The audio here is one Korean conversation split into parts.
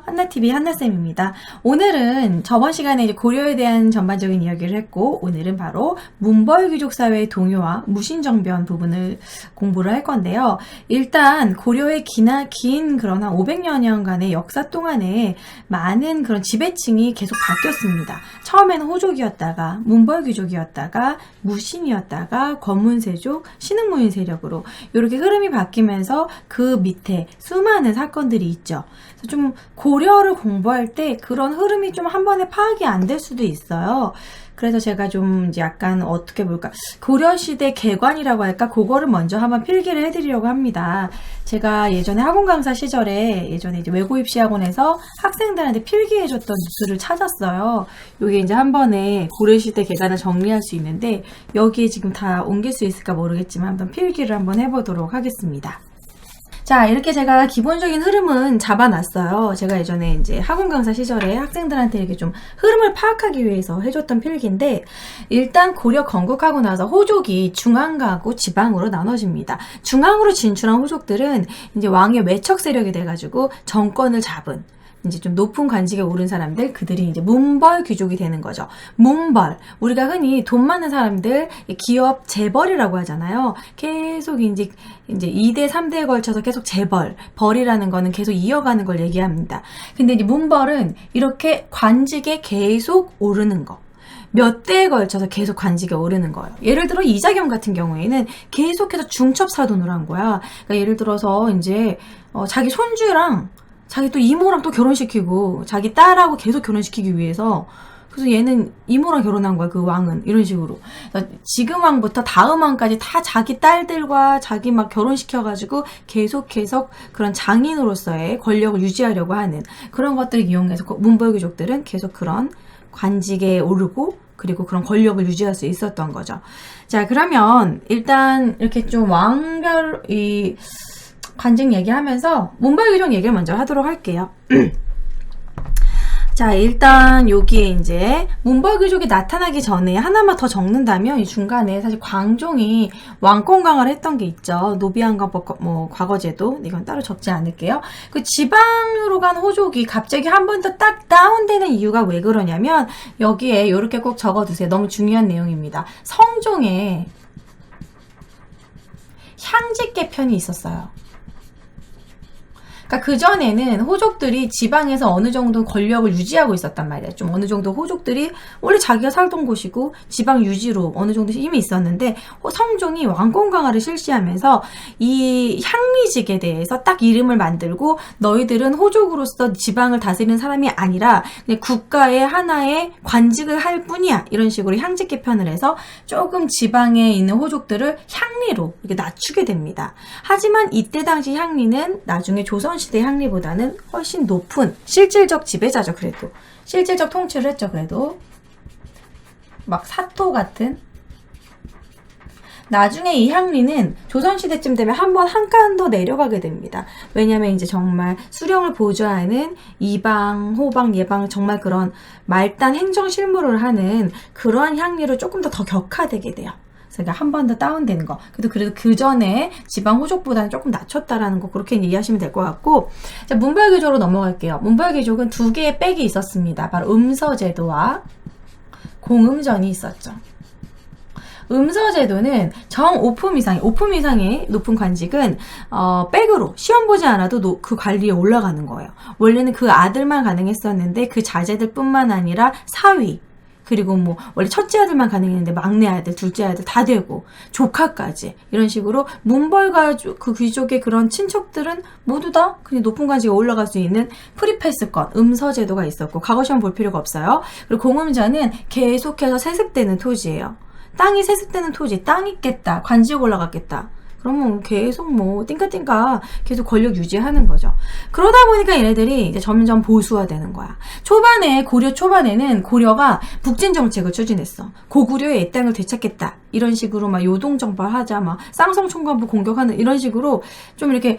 한나TV 한나쌤입니다. 오늘은 저번 시간에 이제 고려에 대한 전반적인 이야기를 했고, 오늘은 바로 문벌귀족 사회의 동요와 무신정변 부분을 공부를 할 건데요. 일단 고려의 긴 그런 한 500여년간의 역사 동안에 많은 그런 지배층이 계속 바뀌었습니다. 처음에는 호족이었다가 문벌귀족이었다가 무신이었다가 권문세족, 신흥무인 세력으로 이렇게 흐름이 바뀌면서 그 밑에 수많은 사건들이 있죠. 그래서 좀 고려를 공부할 때 그런 흐름이 좀 한 번에 파악이 안 될 수도 있어요. 그래서 제가 좀 이제 약간 어떻게 볼까, 고려시대 개관이라고 할까, 그거를 먼저 한번 필기를 해드리려고 합니다. 제가 예전에 학원 강사 시절에 예전에 이제 외고 입시 학원에서 학생들한테 필기해줬던 뉴스를 찾았어요. 이게 이제 한 번에 고려시대 개관을 정리할 수 있는데 여기에 지금 다 옮길 수 있을까 모르겠지만 한번 필기를 한번 해보도록 하겠습니다. 자, 이렇게 제가 기본적인 흐름은 잡아놨어요. 제가 예전에 이제 학원 강사 시절에 학생들한테 이렇게 좀 흐름을 파악하기 위해서 해줬던 필기인데, 일단 고려 건국하고 나서 호족이 중앙가고 지방으로 나눠집니다. 중앙으로 진출한 호족들은 이제 왕의 외척 세력이 돼가지고 정권을 잡은, 이제 좀 높은 관직에 오른 사람들, 그들이 이제 문벌 귀족이 되는 거죠. 문벌, 우리가 흔히 돈 많은 사람들, 기업 재벌이라고 하잖아요. 계속 이제 2대, 3대에 걸쳐서 계속 재벌, 벌이라는 거는 계속 이어가는 걸 얘기합니다. 근데 이제 문벌은 이렇게 관직에 계속 오르는 거. 몇 대에 걸쳐서 계속 관직에 오르는 거예요. 예를 들어 이자겸 같은 경우에는 계속해서 중첩사돈을 한 거야. 그러니까 예를 들어서 이제 자기 손주랑 자기 또 이모랑 또 결혼시키고 자기 딸하고 계속 결혼시키기 위해서, 그래서 얘는 이모랑 결혼한 거야, 그 왕은. 이런 식으로. 지금 왕부터 다음 왕까지 다 자기 딸들과 자기 막 결혼시켜가지고 계속 그런 장인으로서의 권력을 유지하려고 하는 그런 것들을 이용해서 문벌귀족들은 계속 그런 관직에 오르고 그리고 그런 권력을 유지할 수 있었던 거죠. 자, 그러면 일단 이렇게 좀 왕별 관직 얘기하면서 문벌귀족 얘기를 먼저 하도록 할게요. 자, 일단 여기에 이제 문벌귀족이 나타나기 전에 하나만 더 적는다면, 이 중간에 사실 광종이 왕권 강화를 했던 게 있죠. 노비한가법 과거제도. 이건 따로 적지 않을게요. 그 지방으로 간 호족이 갑자기 한 번 더 딱 다운되는 이유가 왜 그러냐면, 여기에 이렇게 꼭 적어두세요. 너무 중요한 내용입니다. 성종에 향직 개편이 있었어요. 그러니까 그전에는 호족들이 지방에서 어느 정도 권력을 유지하고 있었단 말이야. 좀 어느 정도 호족들이 원래 자기가 살던 곳이고 지방 유지로 어느 정도 힘이 있었는데, 성종이 왕권 강화를 실시하면서 이 향리직에 대해서 딱 이름을 만들고, 너희들은 호족으로서 지방을 다스리는 사람이 아니라 그냥 국가의 하나의 관직을 할 뿐이야, 이런 식으로 향직 개편을 해서 조금 지방에 있는 호족들을 향리로 이렇게 낮추게 됩니다. 하지만 이때 당시 향리는 나중에 조선 시대 향리보다는 훨씬 높은 실질적 지배자죠. 그래도 실질적 통치를 했죠. 그래도 막 사토 같은. 나중에 이 향리는 조선시대쯤 되면 한 칸 더 내려가게 됩니다. 왜냐면 이제 정말 수령을 보좌하는 이방, 호방, 예방, 정말 그런 말단 행정 실무를 하는 그러한 향리로 조금 더 격화되게 돼요. 그러니까 한 번 더 다운되는 거. 그래도 그 전에 지방 호족보다는 조금 낮췄다라는 거, 그렇게 이해하시면 될 것 같고. 자, 문벌귀족으로 넘어갈게요. 문벌귀족은 두 개의 백이 있었습니다. 바로 음서제도와 공음전이 있었죠. 음서제도는 오품 이상의 높은 관직은 백으로 시험 보지 않아도 그 관리에 올라가는 거예요. 원래는 그 아들만 가능했었는데 그 자제들뿐만 아니라 사위, 그리고 원래 첫째 아들만 가능했는데 막내 아들, 둘째 아들 다 되고 조카까지, 이런 식으로 문벌과 그 귀족의 그런 친척들은 모두 다 그냥 높은 관직에 올라갈 수 있는 프리패스권, 음서제도가 있었고, 과거 시험 볼 필요가 없어요. 그리고 공음전은 계속해서 세습되는 토지예요. 땅이 세습되는 토지, 땅 있겠다, 관직 올라갔겠다, 그러면 계속 띵까띵까 계속 권력 유지하는 거죠. 그러다 보니까 얘네들이 이제 점점 보수화되는 거야. 고려 초반에는 고려가 북진 정책을 추진했어. 고구려의 땅을 되찾겠다, 이런 식으로 막 요동정벌하자, 막 쌍성총관부 공격하는, 이런 식으로 좀 이렇게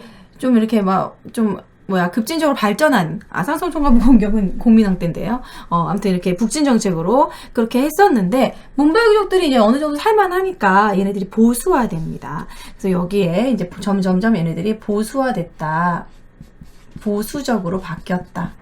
급진적으로 발전한, 쌍성총관부 공격은 공민왕 때인데요. 아무튼 이렇게 북진 정책으로 그렇게 했었는데, 문벌귀족들이 이제 어느 정도 살만하니까 얘네들이 보수화됩니다. 그래서 여기에 이제 점점점 얘네들이 보수화됐다, 보수적으로 바뀌었다,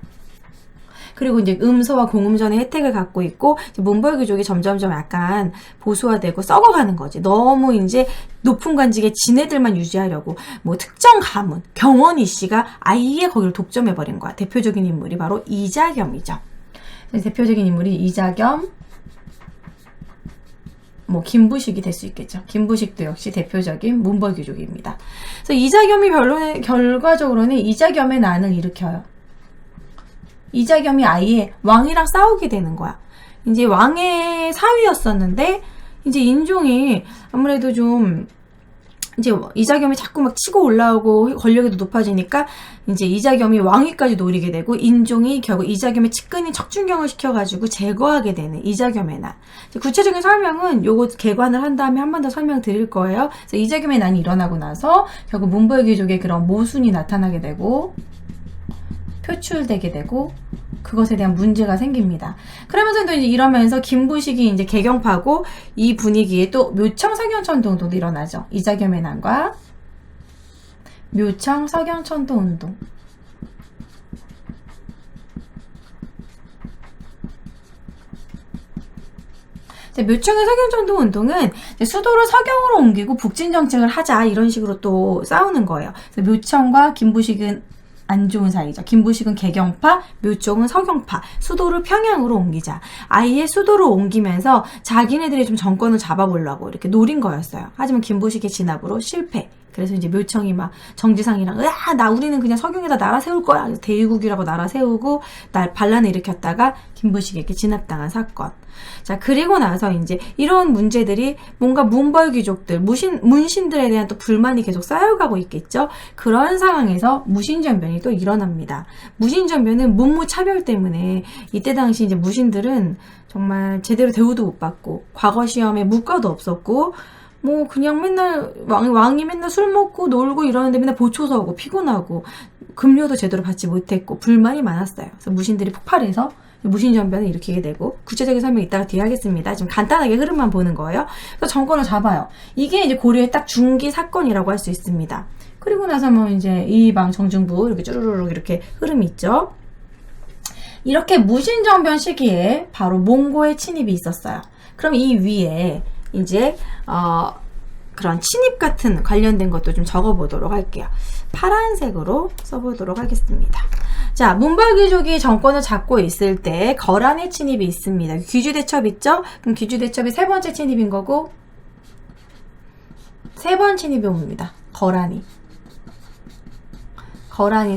그리고 이제 음서와 공음전의 혜택을 갖고 있고 몽골 귀족이 점점점 약간 보수화되고 썩어가는 거지. 너무 이제 높은 관직에 지네들만 유지하려고 뭐 특정 가문 경원이 씨가 아예 거기를 독점해버린 거야. 대표적인 인물이 바로 이자겸이죠. 대표적인 인물이 이자겸, 뭐 김부식이 될 수 있겠죠. 김부식도 역시 대표적인 문벌 귀족입니다. 그래서 이자겸이 결과적으로는 이자겸의 난을 일으켜요. 이자겸이 아예 왕이랑 싸우게 되는 거야. 이제 왕의 사위였었는데 이제 인종이 아무래도 좀 이제 이자겸이 자꾸 막 치고 올라오고 권력이 높아지니까 이제 이자겸이 왕위까지 노리게 되고 인종이 결국 이자겸의 측근인 척준경을 시켜가지고 제거하게 되는 이자겸의 난. 구체적인 설명은 요거 개관을 한 다음에 한 번 더 설명드릴 거예요. 그래서 이자겸의 난이 일어나고 나서 결국 문벌 귀족의 그런 모순이 나타나게 되고 표출되게 되고 그것에 대한 문제가 생깁니다. 그러면서 또 이제 이러면서 김부식이 이제 개경파고 이 분위기에 또 묘청 서경천도 운동도 일어나죠. 이자겸의 난과 묘청 서경천도 운동. 묘청의 서경천도 운동은 수도를 서경으로 옮기고 북진 정책을 하자 이런 식으로 또 싸우는 거예요. 그래서 묘청과 김부식은 안 좋은 사이죠. 김부식은 개경파, 묘청은 서경파. 수도를 평양으로 옮기자. 아예 수도로 옮기면서 자기네들이 좀 정권을 잡아보려고 이렇게 노린 거였어요. 하지만 김부식의 진압으로 실패. 그래서 이제 묘청이 막 정지상이랑 우리는 그냥 서경에다 나라 세울 거야. 그래서 대유국이라고 나라 세우고 반란을 일으켰다가 김부식에게 진압당한 사건. 자, 그리고 나서 이제 이런 문제들이 뭔가 문벌 귀족들, 문신들에 대한 또 불만이 계속 쌓여가고 있겠죠. 그런 상황에서 무신전변이 또 일어납니다. 무신전변은 문무차별 때문에 이때 당시 이제 무신들은 정말 제대로 대우도 못 받고 과거 시험에 무과도 없었고 뭐 그냥 맨날 왕이 맨날 술 먹고 놀고 이러는데 맨날 보초서 오고 피곤하고 급료도 제대로 받지 못했고 불만이 많았어요. 그래서 무신들이 폭발해서 무신전변을 일으키게 되고 구체적인 설명 이따가 뒤에 하겠습니다. 지금 간단하게 흐름만 보는 거예요. 그래서 정권을 잡아요. 이게 이제 고려의 딱 중기 사건이라고 할 수 있습니다. 그리고 나서 뭐 이제 이방 정중부 이렇게 쭈루루룩 이렇게 흐름이 있죠. 이렇게 무신전변 시기에 바로 몽고의 침입이 있었어요. 그럼 이 위에 이제 그런 침입 같은 관련된 것도 좀 적어보도록 할게요. 파란색으로 써보도록 하겠습니다. 자, 문벌 귀족이 정권을 잡고 있을 때 거란의 침입이 있습니다. 귀주대첩 있죠? 그럼 귀주대첩이 세 번째 침입인 거고 세 번 침입이 옵니다. 거란이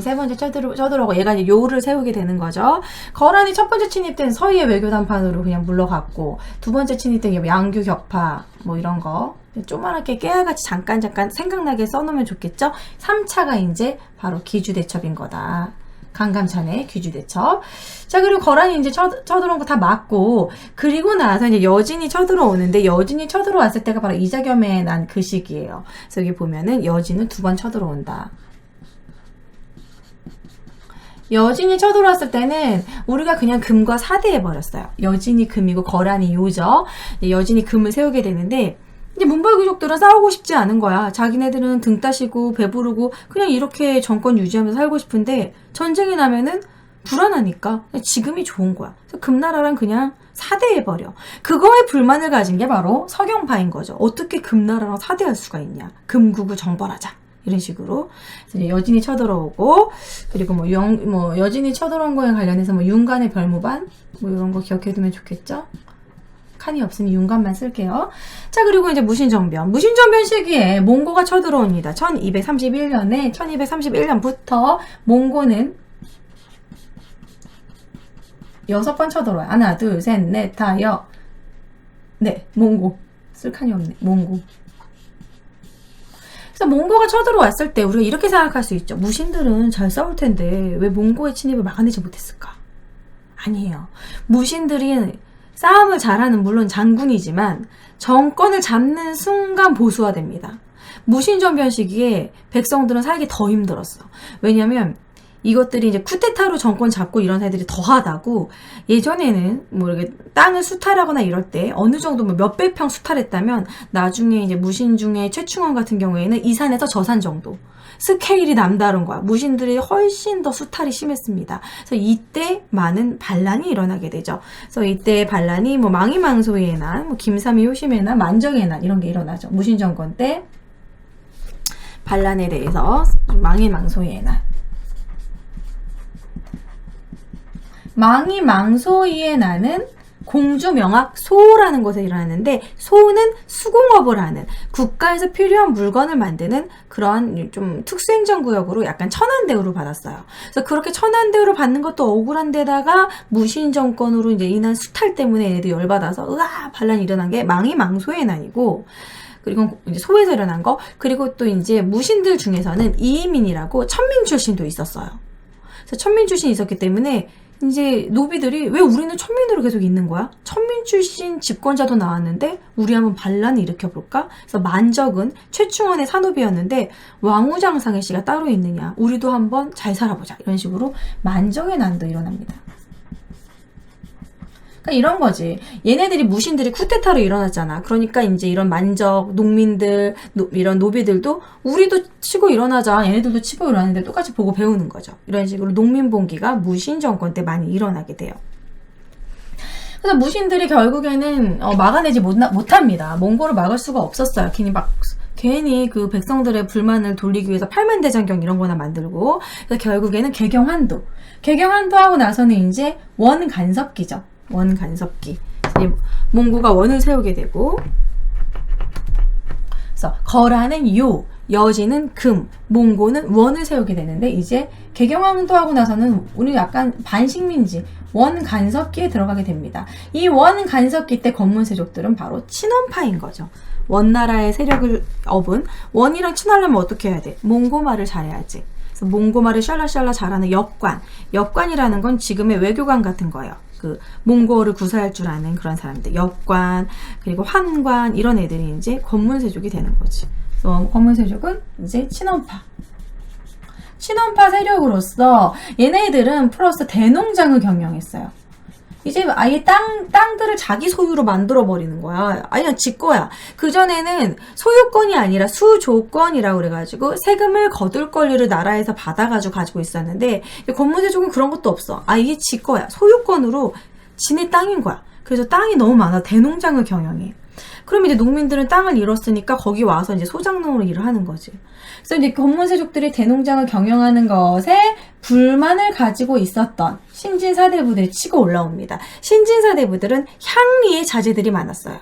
세 번째 쳐들어오고 얘가 이제 요를 세우게 되는 거죠. 거란이 첫 번째 침입 때는 서희의 외교단판으로 그냥 물러갔고 두 번째 침입 때는 양규 격파 뭐 이런 거 조그맣게 깨알같이 잠깐 생각나게 써놓으면 좋겠죠. 3차가 이제 바로 귀주대첩인 거다. 강감찬의 귀주대첩. 자, 그리고 거란이 이제 쳐들어온 거 다 맞고, 그리고 나서 이제 여진이 쳐들어오는데, 여진이 쳐들어왔을 때가 바로 이자겸의 난 그 시기예요. 그래서 여기 보면은 여진은 두 번 쳐들어온다. 여진이 쳐들어왔을 때는 우리가 그냥 금과 사대해버렸어요. 여진이 금이고 거란이 요죠. 여진이 금을 세우게 되는데, 이제 문벌 귀족들은 싸우고 싶지 않은 거야. 자기네들은 등 따시고 배부르고 그냥 이렇게 정권 유지하면서 살고 싶은데 전쟁이 나면은 불안하니까 지금이 좋은 거야. 그래서 금나라랑 그냥 사대해버려. 그거에 불만을 가진 게 바로 서경파인 거죠. 어떻게 금나라랑 사대할 수가 있냐. 금국을 정벌하자. 이런 식으로. 그래서 이제 여진이 쳐들어오고, 그리고 뭐 여진이 쳐들어온 거에 관련해서 뭐 윤간의 별무반? 뭐 이런 거 기억해두면 좋겠죠? 칸이 없으니 윤간만 쓸게요. 자, 그리고 이제 무신정변 시기에 몽고가 쳐들어옵니다. 1231년부터 몽고는 6번 쳐들어와요. 하나, 둘, 셋, 넷, 다, 네, 몽고. 쓸 칸이 없네. 몽고. 그래서 몽고가 쳐들어왔을 때 우리가 이렇게 생각할 수 있죠. 무신들은 잘 싸울 텐데 왜 몽고의 침입을 막아내지 못했을까? 아니에요. 무신들이 싸움을 잘하는 물론 장군이지만 정권을 잡는 순간 보수화됩니다. 무신전변 시기에 백성들은 살기 더 힘들었어. 왜냐면 이것들이 이제 쿠데타로 정권 잡고 이런 애들이 더하다고 예전에는 뭐 이렇게 땅을 수탈하거나 이럴 때 어느 정도 뭐 몇백 평 수탈했다면 나중에 이제 무신 중에 최충원 같은 경우에는 이 산에서 저 산 정도 스케일이 남다른 거야. 무신들이 훨씬 더 수탈이 심했습니다. 그래서 이때 많은 반란이 일어나게 되죠. 그래서 이때 반란이 뭐 망이망소의 난, 뭐 김삼이 효심의 난, 만정의 난 이런 게 일어나죠. 무신 정권 때 반란에 대해서 망이망소의 난. 망이망소의 난은 공주명학 소라는 곳에 일어나는데 소는 수공업을 하는 국가에서 필요한 물건을 만드는 그런 좀 특수행정구역으로 약간 천안대우를 받았어요. 그래서 그렇게 천안대우를 받는 것도 억울한 데다가 무신 정권으로 이제 인한 수탈 때문에 얘네들 열받아서 으아 반란이 일어난 게 망이망소의 난이고 그리고 이제 소에서 일어난 거 그리고 또 이제 무신들 중에서는 이민이라고 천민 출신도 있었어요. 그래서 천민 출신이 있었기 때문에 이제 노비들이 왜 우리는 천민으로 계속 있는 거야? 천민 출신 집권자도 나왔는데 우리 한번 반란을 일으켜볼까? 그래서 만적은 최충원의 산업이었는데 왕우장상의 씨가 따로 있느냐? 우리도 한번 잘 살아보자. 이런 식으로 만적의 난도 일어납니다. 그러니까 이런 거지. 얘네들이 무신들이 쿠데타로 일어났잖아. 그러니까 이제 이런 만적, 농민들, 이런 노비들도 우리도 치고 일어나자. 얘네들도 치고 일어나는데 똑같이 보고 배우는 거죠. 이런 식으로 농민봉기가 무신 정권 때 많이 일어나게 돼요. 그래서 무신들이 결국에는 막아내지 못합니다. 몽골을 막을 수가 없었어요. 괜히 그 백성들의 불만을 돌리기 위해서 팔만대장경 이런 거나 만들고 그래서 결국에는 개경환도 하고 나서는 이제 원간섭기죠. 원간섭기. 몽고가 원을 세우게 되고 그래서 거라는 요, 여지는 금, 몽고는 원을 세우게 되는데 이제 개경왕도 하고 나서는 우리 약간 반식민지 원간섭기에 들어가게 됩니다. 이 원간섭기 때 건문세족들은 바로 친원파인 거죠. 원나라의 세력을 업은 원이랑 친하려면 어떻게 해야 돼? 몽고말을 잘해야지. 그래서 몽고말을 샬라샬라 잘하는 역관이라는 건 지금의 외교관 같은 거예요. 그 몽고를 구사할 줄 아는 그런 사람들, 역관 그리고 환관 이런 애들이 이제 건문세족이 되는 거지. 그래서 건문세족은 이제 친원파 세력으로서 얘네들은 플러스 대농장을 경영했어요. 이제 아예 땅들을 자기 소유로 만들어버리는 거야. 아니, 그냥 지 거야. 그전에는 소유권이 아니라 수조권이라고 그래가지고 세금을 거둘 권리를 나라에서 받아가지고 가지고 있었는데, 건문세족은 그런 것도 없어. 아, 이게 지 거야. 소유권으로 지네 땅인 거야. 그래서 땅이 너무 많아. 대농장을 경영해. 그럼 이제 농민들은 땅을 잃었으니까 거기 와서 이제 소작농으로 일을 하는 거지. 그래서 이제 건문세족들이 대농장을 경영하는 것에 불만을 가지고 있었던 신진사대부들이 치고 올라옵니다. 신진사대부들은 향리의 자제들이 많았어요.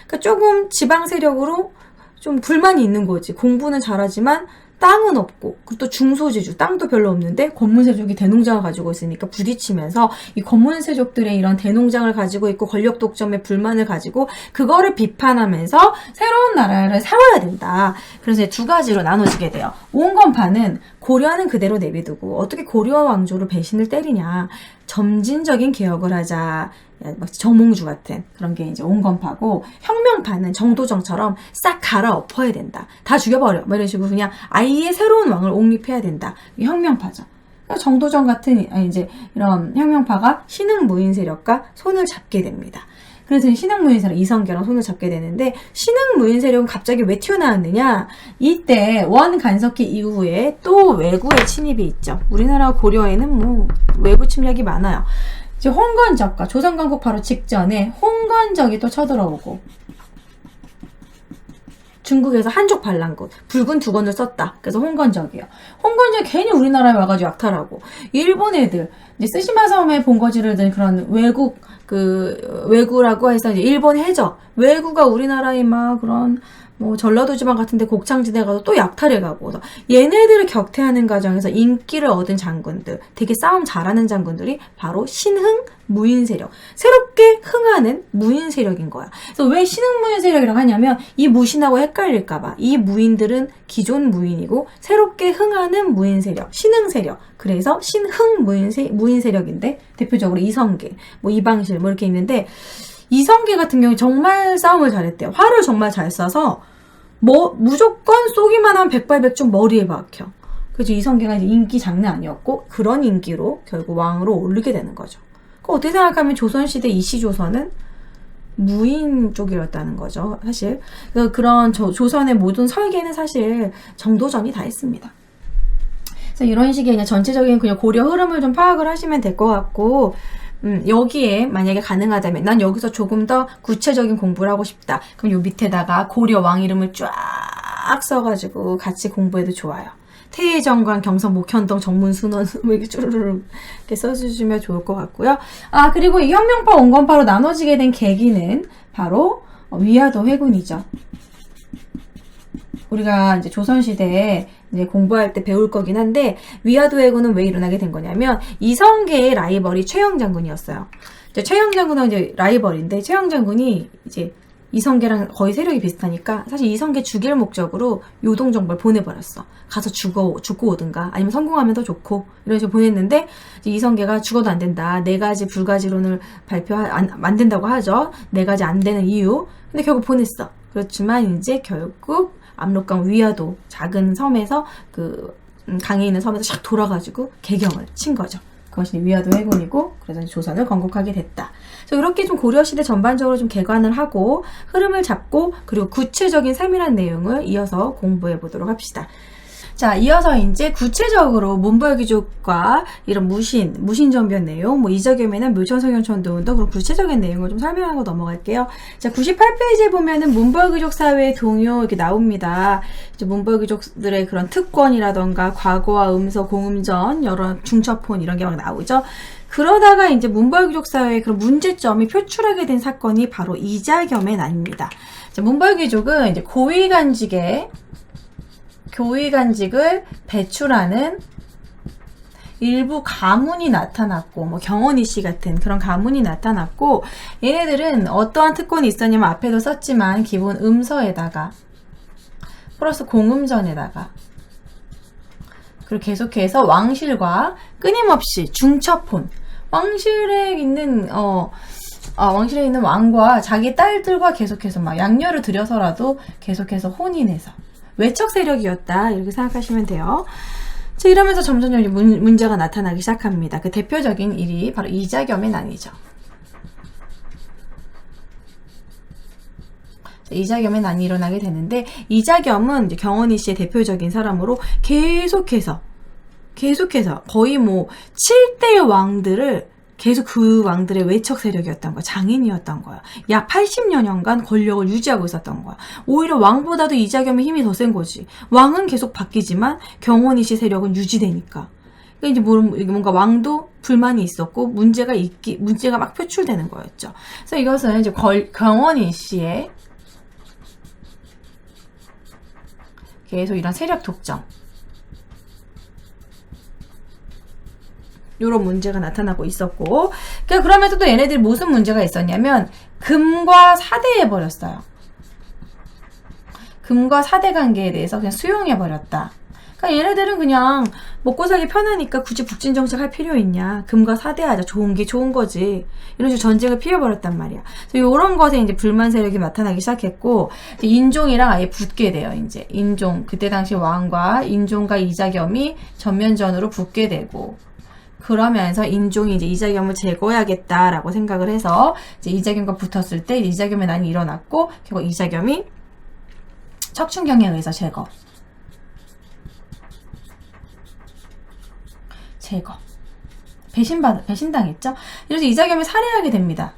그러니까 조금 지방 세력으로 좀 불만이 있는 거지. 공부는 잘하지만 땅은 없고 그리고 또 중소지주 땅도 별로 없는데 건문세족이 대농장을 가지고 있으니까 부딪히면서 이 건문세족들의 이런 대농장을 가지고 있고 권력 독점에 불만을 가지고 그거를 비판하면서 새로운 나라를 세워야 된다. 그래서 두 가지로 나눠지게 돼요. 온건파는 고려는 그대로 내비두고 어떻게 고려 왕조를 배신을 때리냐. 점진적인 개혁을 하자. 막 정몽주 같은 그런 게 이제 온건파고 혁명파는 정도정처럼 싹 갈아엎어야 된다. 다 죽여버려. 뭐 이런 식으로 그냥 아예 새로운 왕을 옹립해야 된다. 이게 혁명파죠. 그러니까 정도정 같은 이제 이런 혁명파가 신흥무인 세력과 손을 잡게 됩니다. 그래서 신흥무인 세력 이성계랑 손을 잡게 되는데 신흥무인 세력은 갑자기 왜 튀어나왔느냐? 이때 원간섭기 이후에 또 외구의 침입이 있죠. 우리나라 고려에는 뭐 외부 침략이 많아요. 이제 홍건적과 조선건국 바로 직전에 홍건적이 또 쳐들어오고 중국에서 한족 반란군 붉은 두건을 썼다. 그래서 홍건적이요. 홍건적이 괜히 우리나라에 와가지고 약탈하고 일본 애들 이제 쓰시마 섬에 본거지를 든 그런 외구라고 해서 이제 일본 해적 외구가 우리나라에 막 그런 뭐 전라도 지방 같은데 곡창지대 가서 또 약탈해 가고 얘네들을 격퇴하는 과정에서 인기를 얻은 장군들 되게 싸움 잘하는 장군들이 바로 신흥 무인 세력 새롭게 흥하는 무인 세력인 거야. 그래서 왜 신흥 무인 세력이라고 하냐면 이 무신하고 헷갈릴까봐 이 무인들은 기존 무인이고 새롭게 흥하는 무인 세력 신흥 세력 그래서 신흥 무인 세력인데 대표적으로 이성계 뭐 이방실 뭐 이렇게 있는데 이성계 같은 경우에 정말 싸움을 잘했대요. 활을 정말 잘 쏴서 뭐 무조건 쏘기만 하면 백발백중 머리에 박혀. 그래서 이성계가 이제 인기 장난 아니었고 그런 인기로 결국 왕으로 오르게 되는 거죠. 어떻게 생각하면 조선시대 이시조선은 무인 쪽이었다는 거죠. 사실 그런 조선의 모든 설계는 사실 정도전이 다 했습니다. 그래서 이런 식의 그냥 전체적인 그냥 고려 흐름을 좀 파악을 하시면 될 것 같고, 여기에 만약에 가능하다면 난 여기서 조금 더 구체적인 공부를 하고 싶다. 그럼 요 밑에다가 고려 왕 이름을 쫙 써가지고 같이 공부해도 좋아요. 태의정관, 경성, 목현동, 정문순원 이렇게 쭈르르 이렇게 써주시면 좋을 것 같고요. 그리고 이 혁명파, 온건파로 나눠지게 된 계기는 바로 위화도 회군이죠. 우리가 이제 조선시대에 이제 공부할 때 배울 거긴 한데, 위화도 회군은 왜 일어나게 된 거냐면, 이성계의 라이벌이 최영 장군이었어요. 최영 장군은 이제 라이벌인데, 최영 장군이 이제 이성계랑 거의 세력이 비슷하니까, 사실 이성계 죽일 목적으로 요동정벌 보내버렸어. 가서 죽고 오든가, 아니면 성공하면 더 좋고, 이런 식으로 보냈는데, 이제 이성계가 죽어도 안 된다. 4가지 불가지론을 만든다고 하죠. 4가지 안 되는 이유. 근데 결국 보냈어. 그렇지만 이제 결국, 압록강 위화도 작은 섬에서 강에 있는 섬에서 샥 돌아가지고 개경을 친 거죠. 그것이 위화도 회군이고, 그래서 조선을 건국하게 됐다. 그래서 이렇게 좀 고려시대 전반적으로 좀 개관을 하고 흐름을 잡고, 그리고 구체적인 세밀한 내용을 이어서 공부해 보도록 합시다. 자, 이어서 이제 구체적으로 문벌귀족과 이런 무신전변 내용, 이자겸이나 묘천성현천도운동, 그런 구체적인 내용을 좀 설명하고 넘어갈게요. 자, 98페이지에 보면은 문벌귀족 사회의 동요 이렇게 나옵니다. 이제 문벌귀족들의 그런 특권이라던가 과거와 음서, 공음전, 여러 중첩혼 이런 게 막 나오죠. 그러다가 이제 문벌귀족 사회의 그런 문제점이 표출하게 된 사건이 바로 이자겸의 난입니다. 자, 문벌귀족은 이제 교위간직을 배출하는 일부 가문이 나타났고, 경원이 씨 같은 그런 가문이 나타났고, 얘네들은 어떠한 특권이 있었냐면 앞에도 썼지만 기본 음서에다가 플러스 공음전에다가, 그리고 계속해서 왕실과 끊임없이 중첩혼, 왕실에 있는 왕과 자기 딸들과 계속해서 막 양녀를 들여서라도 계속해서 혼인해서 외척 세력이었다, 이렇게 생각하시면 돼요. 자, 이러면서 점점 문제가 나타나기 시작합니다. 그 대표적인 일이 바로 이자겸의 난이죠. 이자겸의 난이 일어나게 되는데, 이자겸은 이제 경원이 씨의 대표적인 사람으로 계속해서 거의 7대의 왕들을 계속 그 왕들의 외척 세력이었던 거야. 장인이었던 거야. 약 80여 년간 권력을 유지하고 있었던 거야. 오히려 왕보다도 이자겸의 힘이 더 센 거지. 왕은 계속 바뀌지만 경원이 씨 세력은 유지되니까. 그러니까 이제 뭔가 왕도 불만이 있었고 문제가 막 표출되는 거였죠. 그래서 이것은 이제 경원이 씨의 계속 이런 세력 독점, 이런 문제가 나타나고 있었고, 그러면서 또 얘네들이 무슨 문제가 있었냐면 금과 사대해버렸어요. 금과 사대 관계에 대해서 그냥 수용해버렸다. 그러니까 얘네들은 그냥 먹고 살기 편하니까 굳이 북진 정책 할 필요 있냐. 금과 사대하자. 좋은 게 좋은 거지. 이런 식으로 전쟁을 피워버렸단 말이야. 그래서 이런 것에 이제 불만 세력이 나타나기 시작했고, 인종이랑 아예 붙게 돼요. 이제 인종, 그때 당시 왕과 인종과 이자겸이 전면전으로 붙게 되고, 그러면서 인종이 이제 이자겸을 제거해야겠다라고 생각을 해서 이제 이자겸과 붙었을 때 이자겸의 난이 일어났고, 결국 이자겸이 척춘경에 의해서 배신당했죠. 이래서 이자겸을 살해하게 됩니다.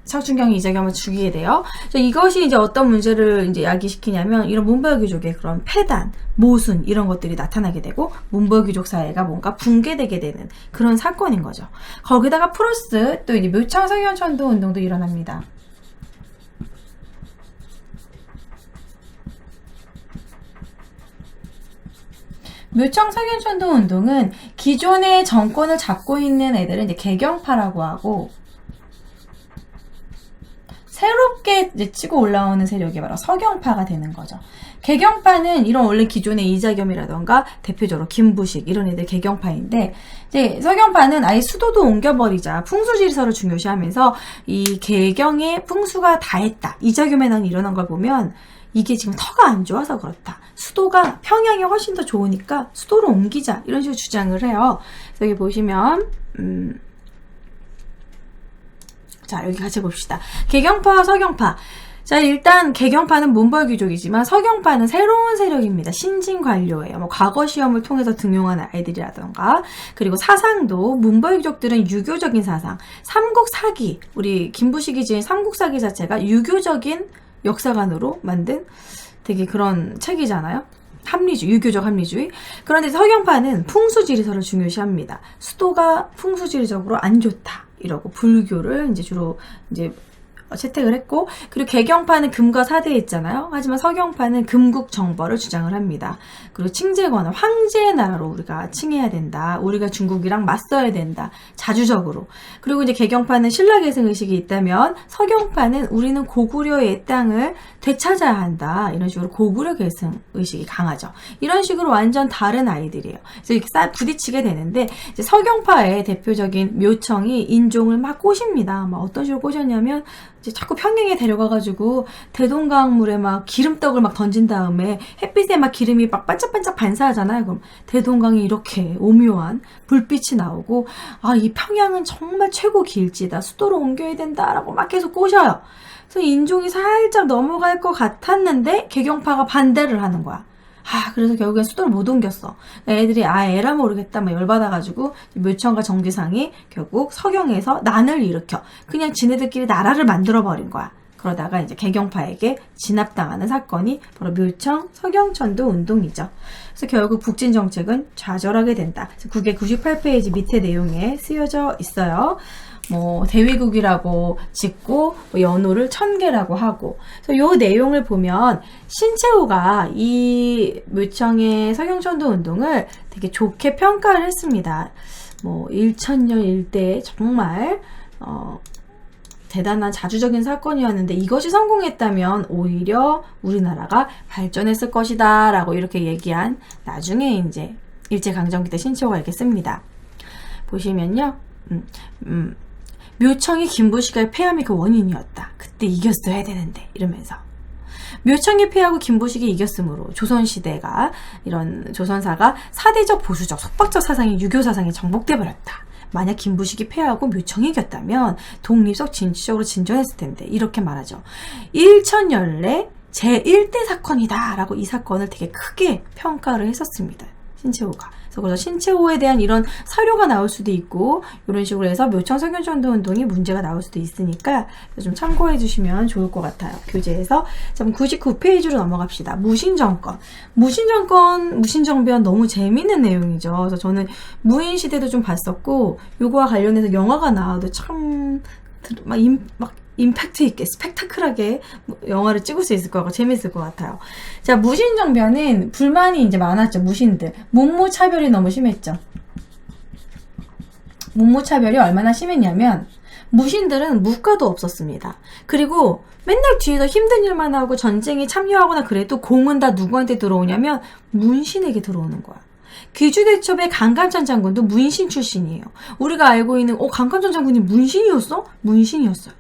척춘경이 이자겸을 죽이게 돼요. 이것이 이제 어떤 문제를 이제 야기시키냐면, 이런 문벌귀족의 그런 폐단, 모순, 이런 것들이 나타나게 되고, 문벌귀족 사회가 뭔가 붕괴되게 되는 그런 사건인 거죠. 거기다가 플러스 또 이제 묘청성현천도 운동도 일어납니다. 묘청성현천도 운동은 기존의 정권을 잡고 있는 애들은 이제 개경파라고 하고, 새롭게 이제 치고 올라오는 세력이 바로 서경파가 되는 거죠. 개경파는 이런 원래 기존의 이자겸이라던가 대표적으로 김부식 이런 애들 개경파인데, 이제 서경파는 아예 수도도 옮겨버리자 풍수질서를 중요시하면서 이 개경의 풍수가 다했다, 이자겸의 난이 일어난 걸 보면 이게 지금 터가 안 좋아서 그렇다. 수도가 평양이 훨씬 더 좋으니까 수도로 옮기자. 이런 식으로 주장을 해요. 그래서 여기 보시면 자, 여기 같이 봅시다. 개경파와 서경파. 자, 일단 개경파는 문벌귀족이지만 서경파는 새로운 세력입니다. 신진관료예요. 뭐 과거 시험을 통해서 등용한 아이들이라던가, 그리고 사상도 문벌귀족들은 유교적인 사상, 삼국사기, 우리 김부식이 지은 삼국사기 자체가 유교적인 역사관으로 만든 되게 그런 책이잖아요. 합리주의, 유교적 합리주의. 그런데 서경파는 풍수지리서를 중요시합니다. 수도가 풍수지리적으로 안 좋다. 이러고 불교를 이제 주로 이제 채택을 했고, 그리고 개경파는 금과 사대에 있잖아요. 하지만 서경파는 금국 정벌을 주장을 합니다. 그리고 칭제권은 황제의 나라로 우리가 칭해야 된다. 우리가 중국이랑 맞서야 된다. 자주적으로. 그리고 이제 개경파는 신라계승 의식이 있다면 서경파는 우리는 고구려의 땅을 되찾아야 한다. 이런 식으로 고구려 계승 의식이 강하죠. 이런 식으로 완전 다른 아이들이에요. 그래서 이렇게 부딪히게 되는데, 이제 서경파의 대표적인 묘청이 인종을 막 꼬십니다. 막 어떤 식으로 꼬셨냐면 이제 자꾸 평양에 데려가가지고 대동강물에 막 기름떡을 막 던진 다음에 햇빛에 막 기름이 막 반짝반짝 반사하잖아요. 그럼 대동강이 이렇게 오묘한 불빛이 나오고, 아, 이 평양은 정말 최고 길지다. 수도로 옮겨야 된다라고 막 계속 꼬셔요. 그래서 인종이 살짝 넘어갈 것 같았는데 개경파가 반대를 하는 거야. 그래서 결국엔 수도를 못 옮겼어. 애들이 에라 모르겠다 막 열받아가지고 묘청과 정기상이 결국 서경에서 난을 일으켜 그냥 지네들끼리 나라를 만들어버린 거야. 그러다가 이제 개경파에게 진압당하는 사건이 바로 묘청 서경천도 운동이죠. 그래서 결국 북진 정책은 좌절하게 된다. 998페이지 밑에 내용에 쓰여져 있어요. 뭐 대위국이라고 짓고 뭐 연호를 천계라고 하고. 그래서 요 내용을 보면 신채호가 이 묘청의 서경천도 운동을 되게 좋게 평가를 했습니다. 뭐 일천년 일대에 정말 대단한 자주적인 사건이었는데 이것이 성공했다면 오히려 우리나라가 발전했을 것이다 라고 이렇게 얘기한, 나중에 이제 일제강점기 때 신채호가 이렇게 씁니다. 보시면요. 묘청이 김부식을 패함이 그 원인이었다. 그때 이겼어야 되는데 이러면서 묘청이 패하고 김부식이 이겼으므로 조선시대가, 이런 조선사가 사대적 보수적 속박적 사상이 유교 사상에 정복돼 버렸다. 만약 김부식이 패하고 묘청이 이겼다면 독립적 진취적으로 진전했을 텐데, 이렇게 말하죠. 일천연례 제1대 사건이다 라고 이 사건을 되게 크게 평가를 했었습니다. 신채호가. 그래서 신채호에 대한 이런 사료가 나올 수도 있고, 이런 식으로 해서 묘청 서경천도 운동이 문제가 나올 수도 있으니까 좀 참고해 주시면 좋을 것 같아요. 교재에서. 자, 99페이지로 넘어갑시다. 무신정권. 무신정변 너무 재밌는 내용이죠. 그래서 저는 무인시대도 좀 봤었고, 요거와 관련해서 영화가 나와도 참 막 임팩트 있게 스펙타클하게 영화를 찍을 수 있을 것 같고 재밌을 것 같아요. 자, 무신정변은 불만이 이제 많았죠. 무신들. 문무차별이 너무 심했죠. 문무차별이 얼마나 심했냐면 무신들은 무과도 없었습니다. 그리고 맨날 뒤에서 힘든 일만 하고 전쟁에 참여하거나 그래도 공은 다 누구한테 들어오냐면 문신에게 들어오는 거야. 귀주대첩의 강감찬 장군도 문신 출신이에요. 우리가 알고 있는 강감찬 장군이 문신이었어? 문신이었어요.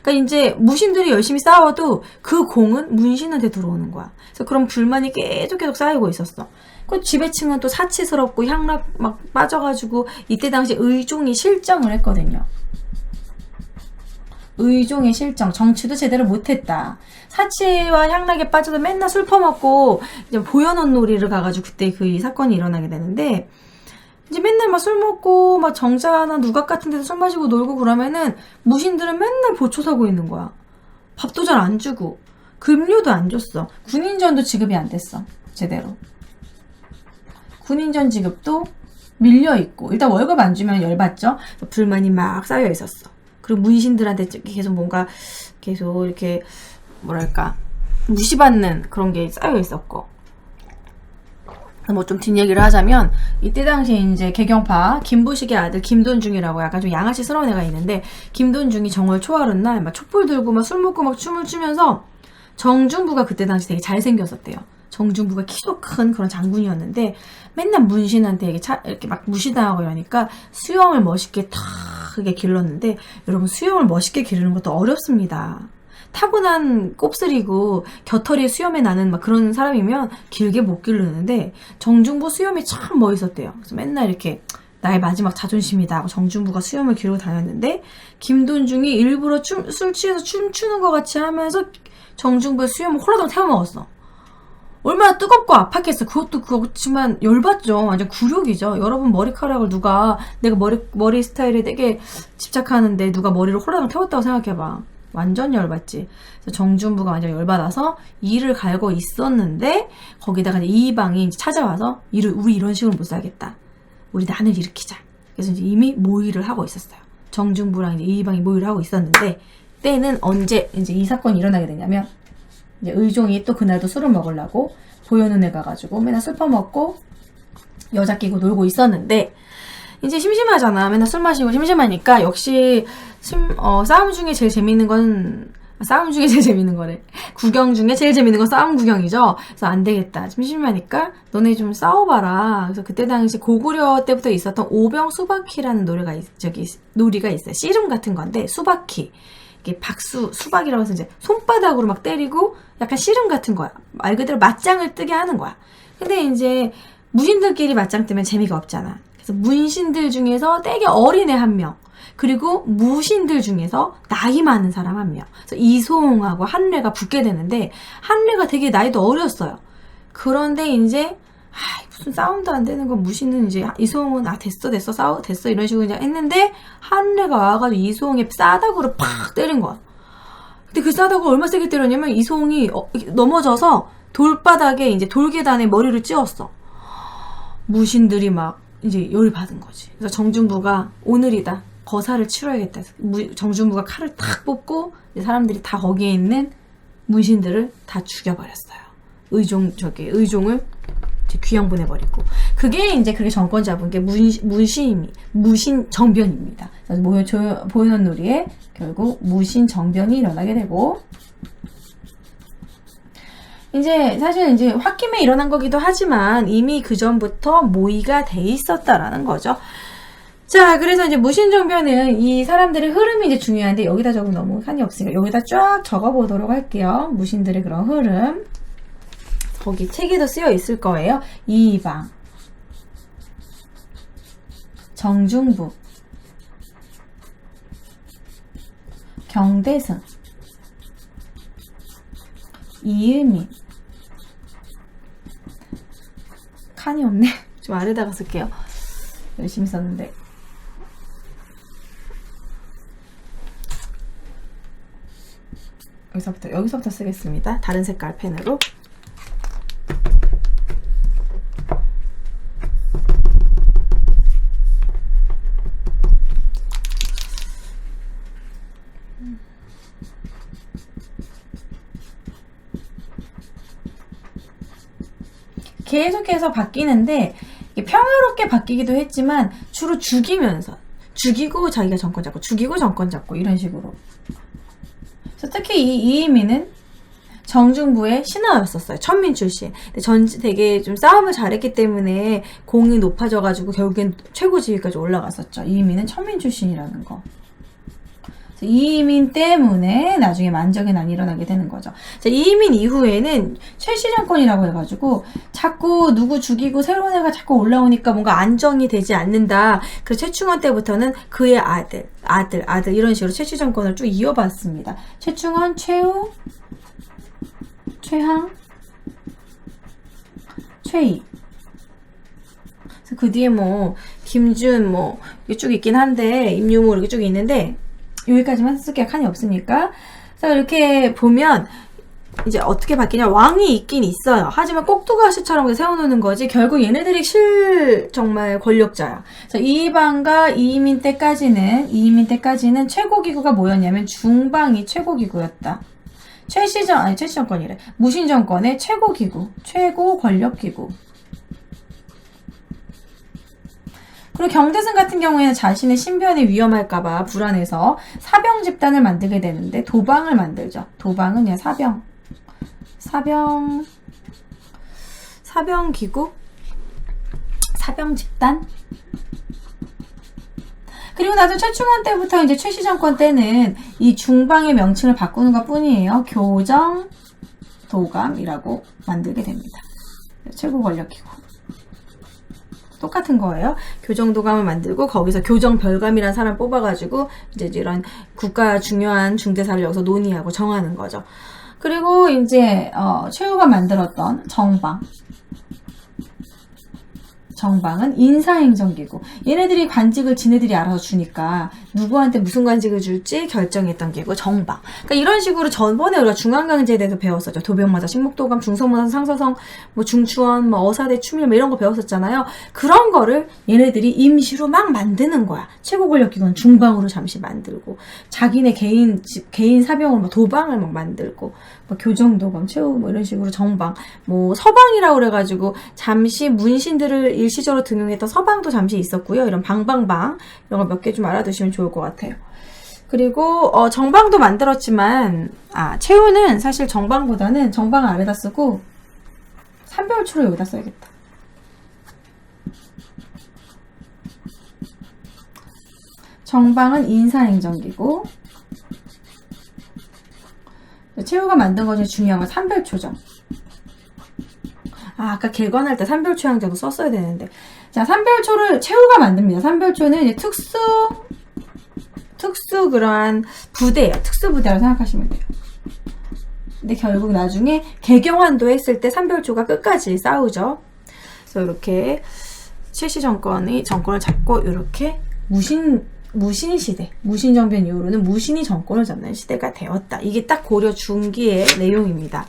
그러니까 이제 무신들이 열심히 싸워도 그 공은 문신한테 들어오는 거야. 그래서 그런 불만이 계속 쌓이고 있었어. 그 지배층은 또 사치스럽고 향락 막 빠져가지고 이때 당시 의종이 실정을 했거든요. 의종의 실정, 정치도 제대로 못했다. 사치와 향락에 빠져서 맨날 술 퍼먹고 이제 보현원 놀이를 가가지고 그때 그 사건이 일어나게 되는데, 이제 맨날 막 술 먹고 막 정자나 누각 같은 데서 술 마시고 놀고 그러면은 무신들은 맨날 보초 사고 있는 거야. 밥도 잘 안 주고 급료도 안 줬어. 군인전도 지급이 안 됐어. 제대로. 군인전 지급도 밀려 있고, 일단 월급 안 주면 열받죠. 불만이 막 쌓여 있었어. 그리고 문신들한테 계속 뭔가 계속 이렇게 뭐랄까 무시받는 그런 게 쌓여 있었고. 뭐 좀 뒷얘기를 하자면 이때 당시에 이제 개경파 김부식의 아들 김돈중이라고 약간 좀 양아치스러운 애가 있는데, 김돈중이 정월 초하룻 날 막 촛불 들고 막 술 먹고 막 춤을 추면서, 정중부가 그때 당시 되게 잘생겼었대요. 정중부가 키도 큰 그런 장군이었는데 맨날 문신한테 이렇게 막 무시당하고 이러니까 수염을 멋있게 탁 이렇게 길렀는데, 여러분 수염을 멋있게 기르는 것도 어렵습니다. 타고난 곱슬이고 겨털이 수염에 나는 막 그런 사람이면 길게 못 기르는데 정중부 수염이 참 멋있었대요. 그래서 맨날 이렇게 나의 마지막 자존심이다 하고 정중부가 수염을 기르고 다녔는데 김돈중이 일부러 술 취해서 춤추는 것 같이 하면서 정중부의 수염을 홀라당 태워먹었어. 얼마나 뜨겁고 아팠겠어. 그것도 그렇지만 열받죠. 완전 굴욕이죠. 여러분 머리카락을 내가 머리 스타일에 되게 집착하는데 누가 머리를 홀라당 태웠다고 생각해봐. 완전 열받지. 그래서 정준부가 완전 열받아서 이를 갈고 있었는데 거기다가 이제 이방이 이제 찾아와서 우리 이런 식으로 못 살겠다. 우리 난을 일으키자. 그래서 이제 이미 모의를 하고 있었어요. 정준부랑 이제 이방이 모의를 하고 있었는데 때는 언제 이제 이 사건이 일어나게 되냐면 이제 의종이 또 그날도 술을 먹으려고 보현은에 가가지고 맨날 술 퍼먹고 여자 끼고 놀고 있었는데 이제 심심하잖아. 맨날 술 마시고 심심하니까 역시 싸움 중에 제일 재밌는 거래. 구경 중에 제일 재밌는 건 싸움 구경이죠. 그래서 안 되겠다. 심심하니까 너네 좀 싸워봐라. 그래서 그때 당시 고구려 때부터 있었던 오병 수바키라는 놀이가 있어요. 씨름 같은 건데 수바키. 이게 수박이라고 해서 이제 손바닥으로 막 때리고 약간 씨름 같은 거야. 말 그대로 맞짱을 뜨게 하는 거야. 근데 이제 무신들끼리 맞짱 뜨면 재미가 없잖아. 그래서 문신들 중에서 되게 어린애 한 명, 그리고 무신들 중에서 나이 많은 사람 한 명. 그래서 이송하고 한례가 붙게 되는데 한례가 되게 나이도 어렸어요. 그런데 이제 무슨 싸움도 안 되는 건 무신은 이제 이송은 됐어 이런 식으로 그냥 했는데 한례가 와가지고 이송에 싸닥으로 팍 때린 거야. 근데 그 싸닥을 얼마나 세게 때렸냐면 이송이 넘어져서 돌바닥에 이제 돌계단에 머리를 찧었어. 무신들이 막 이제 열이 받은 거지. 그래서 정준부가 오늘이다. 거사를 치러야겠다. 정준부가 칼을 탁 뽑고 사람들이 다 거기에 있는 문신들을 다 죽여버렸어요. 의종을 귀양 보내버리고. 그게 정권 잡은 게 무신 정변입니다. 보현원 놀이에 결국 무신 정변이 일어나게 되고, 이제 사실 이제 홧김에 일어난 거기도 하지만 이미 그 전부터 모의가 돼 있었다라는 거죠. 자, 그래서 이제 무신정변은 이 사람들의 흐름이 이제 중요한데 여기다 적으면 너무 칸이 없으니까 여기다 쫙 적어보도록 할게요. 무신들의 그런 흐름. 거기 책에도 쓰여 있을 거예요. 이방, 정중부, 경대승, 이은민. 칸이 없네. 좀 아래다가 쓸게요. 열심히 썼는데. 여기서부터 쓰겠습니다. 다른 색깔 펜으로. 계속해서 바뀌는데 평화롭게 바뀌기도 했지만 주로 죽이고 자기가 정권 잡고 죽이고 정권 잡고 이런 식으로. 그래서 특히 이의민은 정중부의 신하였었어요. 천민 출신. 근데 되게 좀 싸움을 잘했기 때문에 공이 높아져가지고 결국엔 최고 지위까지 올라갔었죠. 이의민은 천민 출신이라는 거. 이의민 때문에 나중에 만정의 난이 일어나게 되는 거죠. 자, 이의민 이후에는 최씨 정권이라고 해가지고 자꾸 누구 죽이고 새로운 애가 자꾸 올라오니까 뭔가 안정이 되지 않는다. 그래서 최충원 때부터는 그의 아들 이런 식으로 최씨 정권을 쭉 이어봤습니다. 최충원, 최우, 최항, 최희. 그 뒤에 김준 이렇게 쭉 있긴 한데 임유모 이렇게 쭉 있는데 여기까지만 쓸게요. 칸이 없으니까. 그래서 이렇게 보면 이제 어떻게 바뀌냐. 왕이 있긴 있어요. 하지만 꼭두가시처럼 세워놓는 거지 결국 얘네들이 정말 권력자야. 그래서 이방과 이의민 때까지는 최고기구가 뭐였냐면 중방이 최고기구였다. 최씨 정권이래. 무신 정권의 최고기구, 최고 권력기구. 그리고 경대승 같은 경우에는 자신의 신변이 위험할까봐 불안해서 사병 집단을 만들게 되는데 도방을 만들죠. 도방은 그냥 사병기구? 사병 집단? 그리고 나서 최충원 때부터 이제 최씨 정권 때는 이 중방의 명칭을 바꾸는 것 뿐이에요. 교정 도감이라고 만들게 됩니다. 최고 권력기구. 똑같은 거예요. 교정도감을 만들고 거기서 교정별감이라는 사람 뽑아가지고 이제 이런 국가 중요한 중대사를 여기서 논의하고 정하는 거죠. 그리고 이제 최후가 만들었던 정방은 인사행정기구. 얘네들이 관직을 지네들이 알아서 주니까 누구한테 무슨 관직을 줄지 결정했던 기구 정방. 그러니까 이런 식으로 전번에 우리가 중앙강제에 대해서 배웠었죠. 도병마사, 식목도감, 중성마사, 상서성, 뭐 중추원, 뭐 어사대, 추밀 뭐 이런 거 배웠었잖아요. 그런 거를 얘네들이 임시로 막 만드는 거야. 최고 권력기구는 중방으로 잠시 만들고 자기네 개인 사병으로 뭐 도방을 막 만들고 뭐 교정도감, 최후 뭐 이런 식으로 정방, 뭐 서방이라고 그래가지고 잠시 문신들을 일시적으로 등용했던 서방도 잠시 있었고요. 이런 방방방 이런 거 몇 개 좀 알아두시면 좋을 것 같아요. 그리고 정방도 만들었지만 최후는 사실 정방보다는 정방을 아래다 쓰고 삼별초를 여기다 써야겠다. 정방은 인사행정기구. 최후가 만든 것 중에 중요한 건 삼별초정. 아까 개관할 때 삼별초양제도 썼어야 되는데. 자, 삼별초를 최후가 만듭니다. 삼별초는 이제 특수 그러한 부대예요. 특수부대라고 생각하시면 돼요. 근데 결국 나중에 개경환도 했을 때 삼별초가 끝까지 싸우죠. 그래서 이렇게 최씨 정권을 잡고 이렇게 무신시대, 무신정변 이후로는 무신이 정권을 잡는 시대가 되었다. 이게 딱 고려 중기의 내용입니다.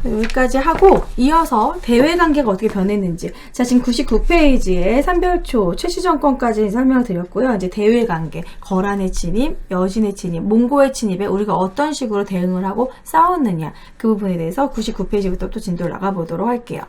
여기까지 하고 이어서 대외관계가 어떻게 변했는지. 자, 지금 99페이지에 삼별초, 최씨 정권까지 설명을 드렸고요. 이제 대외관계, 거란의 침입, 여진의 침입, 몽고의 침입에 우리가 어떤 식으로 대응을 하고 싸웠느냐, 그 부분에 대해서 99페이지부터 또 진도를 나가보도록 할게요.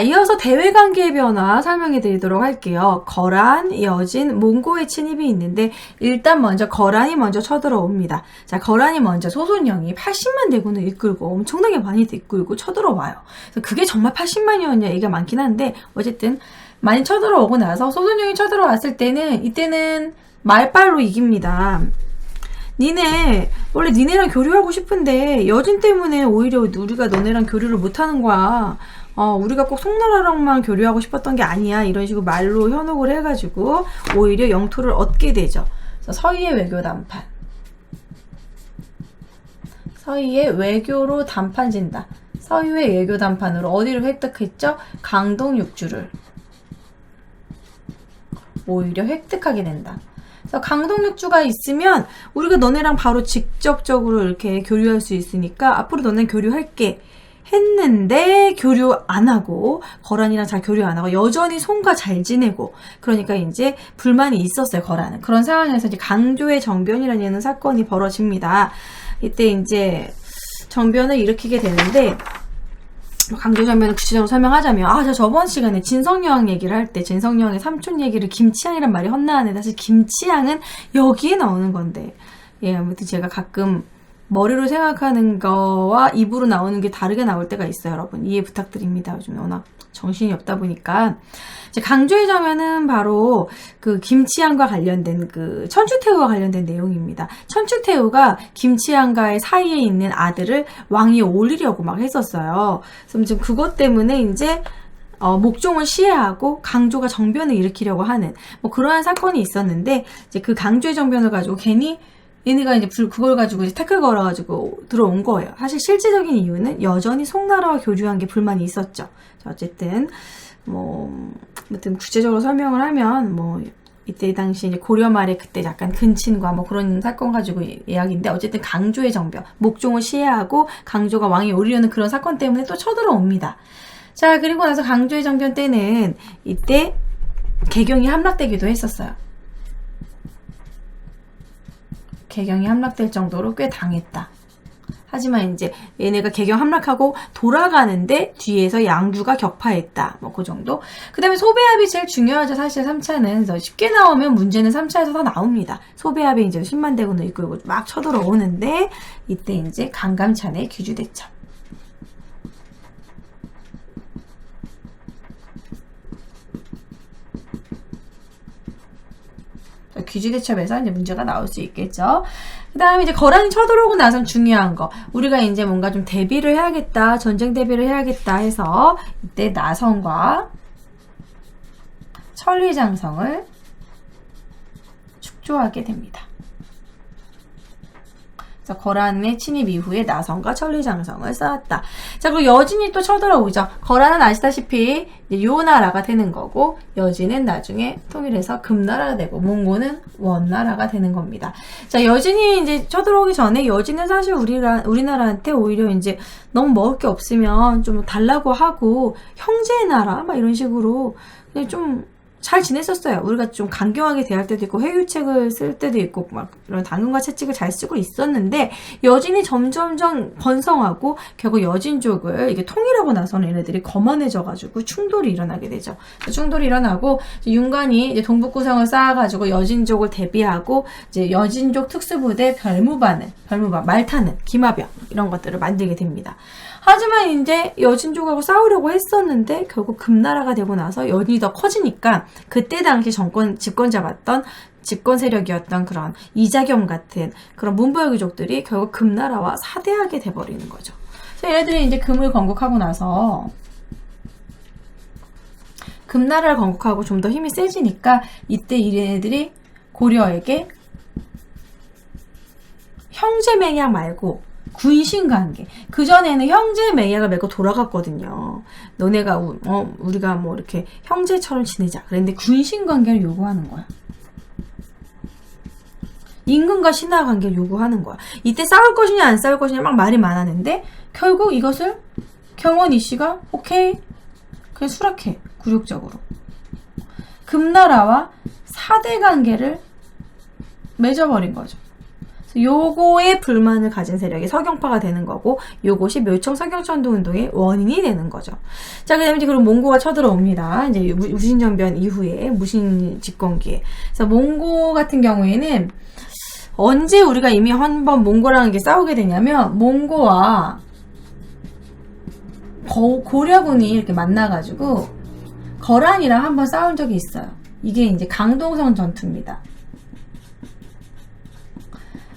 이어서 대외관계의 변화 설명해 드리도록 할게요. 거란, 여진, 몽고의 침입이 있는데 일단 먼저 거란이 먼저 쳐들어옵니다. 자, 거란이 먼저 소손영이 80만 대군을 이끌고 엄청나게 많이 이끌고 쳐들어와요. 그래서 그게 정말 80만이었냐 얘기가 많긴 한데 어쨌든 많이 쳐들어오고 나서 소손영이 쳐들어왔을 때는 이때는 말빨로 이깁니다. 원래 니네랑 교류하고 싶은데 여진 때문에 오히려 우리가 너네랑 교류를 못하는 거야. 우리가 꼭 송나라랑만 교류하고 싶었던 게 아니야. 이런 식으로 말로 현혹을 해가지고 오히려 영토를 얻게 되죠. 그래서 서희의 외교 담판. 서희의 외교로 담판 진다. 서희의 외교 담판으로 어디를 획득했죠? 강동 육주를 오히려 획득하게 된다. 그래서 강동 육주가 있으면 우리가 너네랑 바로 직접적으로 이렇게 교류할 수 있으니까 앞으로 너네는 교류할게. 했는데 교류 안 하고 거란이랑 잘 교류 안 하고 여전히 송과 잘 지내고 그러니까 이제 불만이 있었어요. 거란은. 그런 상황에서 이제 강조의 정변이라는 사건이 벌어집니다. 이때 이제 정변을 일으키게 되는데 강조 정변을 구체적으로 설명하자면 저 저번 시간에 진성여왕 얘기를 할 때 진성여왕의 삼촌 얘기를 김치향이란 말이 헛나왔는데 사실 김치향은 여기에 나오는 건데 아무튼 제가 가끔 머리로 생각하는 거와 입으로 나오는 게 다르게 나올 때가 있어요. 여러분 이해 부탁드립니다. 요즘 워낙 정신이 없다 보니까. 이제 강조의 정연은 바로 그 김치향과 관련된 그 천추태후와 관련된 내용입니다. 천추태후가 김치향과의 사이에 있는 아들을 왕위에 올리려고 막 했었어요. 그래서 지금 그것 때문에 이제 목종을 시해하고 강조가 정변을 일으키려고 하는 뭐 그러한 사건이 있었는데 이제 그 강조의 정변을 가지고 괜히 얘네가 이제 그걸 가지고 이제 태클 걸어가지고 들어온 거예요. 사실 실질적인 이유는 여전히 송나라와 교류한 게 불만이 있었죠. 자, 어쨌든 아무튼 구체적으로 설명을 하면 이때 당시 이제 고려 말에 그때 약간 근친과 그런 사건 가지고 이야기인데 어쨌든 강조의 정변, 목종을 시해하고 강조가 왕이 오르려는 그런 사건 때문에 또 쳐들어옵니다. 자, 그리고 나서 강조의 정변 때는 이때 개경이 함락되기도 했었어요. 개경이 함락될 정도로 꽤 당했다. 하지만 이제 얘네가 개경 함락하고 돌아가는데 뒤에서 양주가 격파했다. 그 정도. 그 다음에 소배합이 제일 중요하죠. 사실 3차는. 그래서 쉽게 나오면 문제는 3차에서 다 나옵니다. 소배합이 이제 10만 대군을 이끌고 막 쳐들어오는데 이때 이제 강감찬의 귀주대첩. 귀지대첩에서 이제 문제가 나올 수 있겠죠. 그 다음에 이제 거란이 쳐들어오고 나선 중요한 거. 우리가 이제 뭔가 좀 대비를 해야겠다. 전쟁 대비를 해야겠다 해서 이때 나선과 천리장성을 축조하게 됩니다. 거란의 침입 이후에 나선과 천리장성을 쌓았다. 자, 그리고 여진이 또 쳐들어오죠. 거란은 아시다시피 요 나라가 되는 거고, 여진은 나중에 통일해서 금나라가 되고, 몽고는 원나라가 되는 겁니다. 자, 여진이 이제 쳐들어오기 전에 여진은 사실 우리나라한테 오히려 이제 너무 먹을 게 없으면 좀 달라고 하고, 형제의 나라? 막 이런 식으로 그냥 좀 잘 지냈었어요. 우리가 좀 강경하게 대할 때도 있고 회유책을 쓸 때도 있고 막 이런 당근과 채찍을 잘 쓰고 있었는데 여진이 점점점 번성하고 결국 여진족을 이게 통일하고 나서는 얘네들이 거만해져가지고 충돌이 일어나게 되죠. 충돌이 일어나고 윤관이 이제 동북구성을 쌓아가지고 여진족을 대비하고 이제 여진족 특수부대 별무반, 말 타는 기마병 이런 것들을 만들게 됩니다. 하지만 이제 여진족하고 싸우려고 했었는데 결국 금나라가 되고 나서 여진이 더 커지니까 그때 당시 집권 잡았던 집권 세력이었던 그런 이자겸 같은 그런 문벌귀족들이 결국 금나라와 사대하게 돼버리는 거죠. 그래서 얘네들이 이제 금을 건국하고 나서 금나라를 건국하고 좀 더 힘이 세지니까 이때 얘네들이 고려에게 형제 맹약 말고 군신관계. 그전에는 형제 맹약을 맺고 돌아갔거든요. 너네가 우리가 뭐 이렇게 형제처럼 지내자. 그랬는데 군신관계를 요구하는 거야. 임금과 신하 관계를 요구하는 거야. 이때 싸울 것이냐 안 싸울 것이냐 막 말이 많았는데 결국 이것을 경원 이씨가 오케이 그냥 수락해. 굴욕적으로. 금나라와 사대 관계를 맺어버린 거죠. 요거에 불만을 가진 세력이 서경파가 되는 거고 요것이 묘청 서경천도 운동의 원인이 되는 거죠. 자, 그다음에 이제 그럼 몽고가 쳐들어옵니다. 이제 무신정변 이후에 무신 집권기에. 그래서 몽고 같은 경우에는 언제 우리가 이미 한번 몽고랑 이게 싸우게 되냐면 몽고와 고려군이 이렇게 만나가지고 거란이랑 한번 싸운 적이 있어요. 이게 이제 강동선 전투입니다.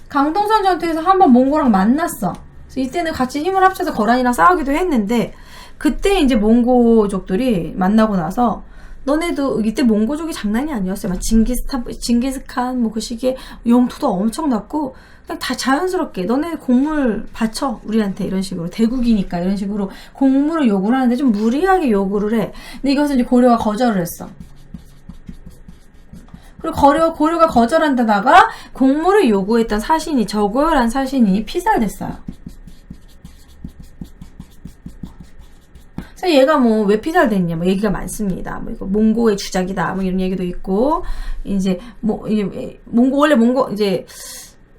강동선 전투에서 한번 몽고랑 만났어. 그래서 이때는 같이 힘을 합쳐서 거란이랑 싸우기도 했는데 그때 이제 몽고족들이 만나고 나서 너네도 이때 몽고족이 장난이 아니었어요. 막 징기스칸 뭐 그 시기에 영토도 엄청났고 그냥 다 자연스럽게 너네 곡물 바쳐 우리한테 이런 식으로 대국이니까 이런 식으로 곡물을 요구를 하는데 좀 무리하게 요구를 해. 근데 이것을 이제 고려가 거절을 했어. 그리고 고려가 거절한다다가 곡물을 요구했던 사신이 저고요란 사신이 피살됐어요. 그래서 얘가 뭐 왜 피살됐냐 뭐 얘기가 많습니다. 뭐 이거 몽고의 주작이다 뭐 이런 얘기도 있고 이제 원래 몽고 이제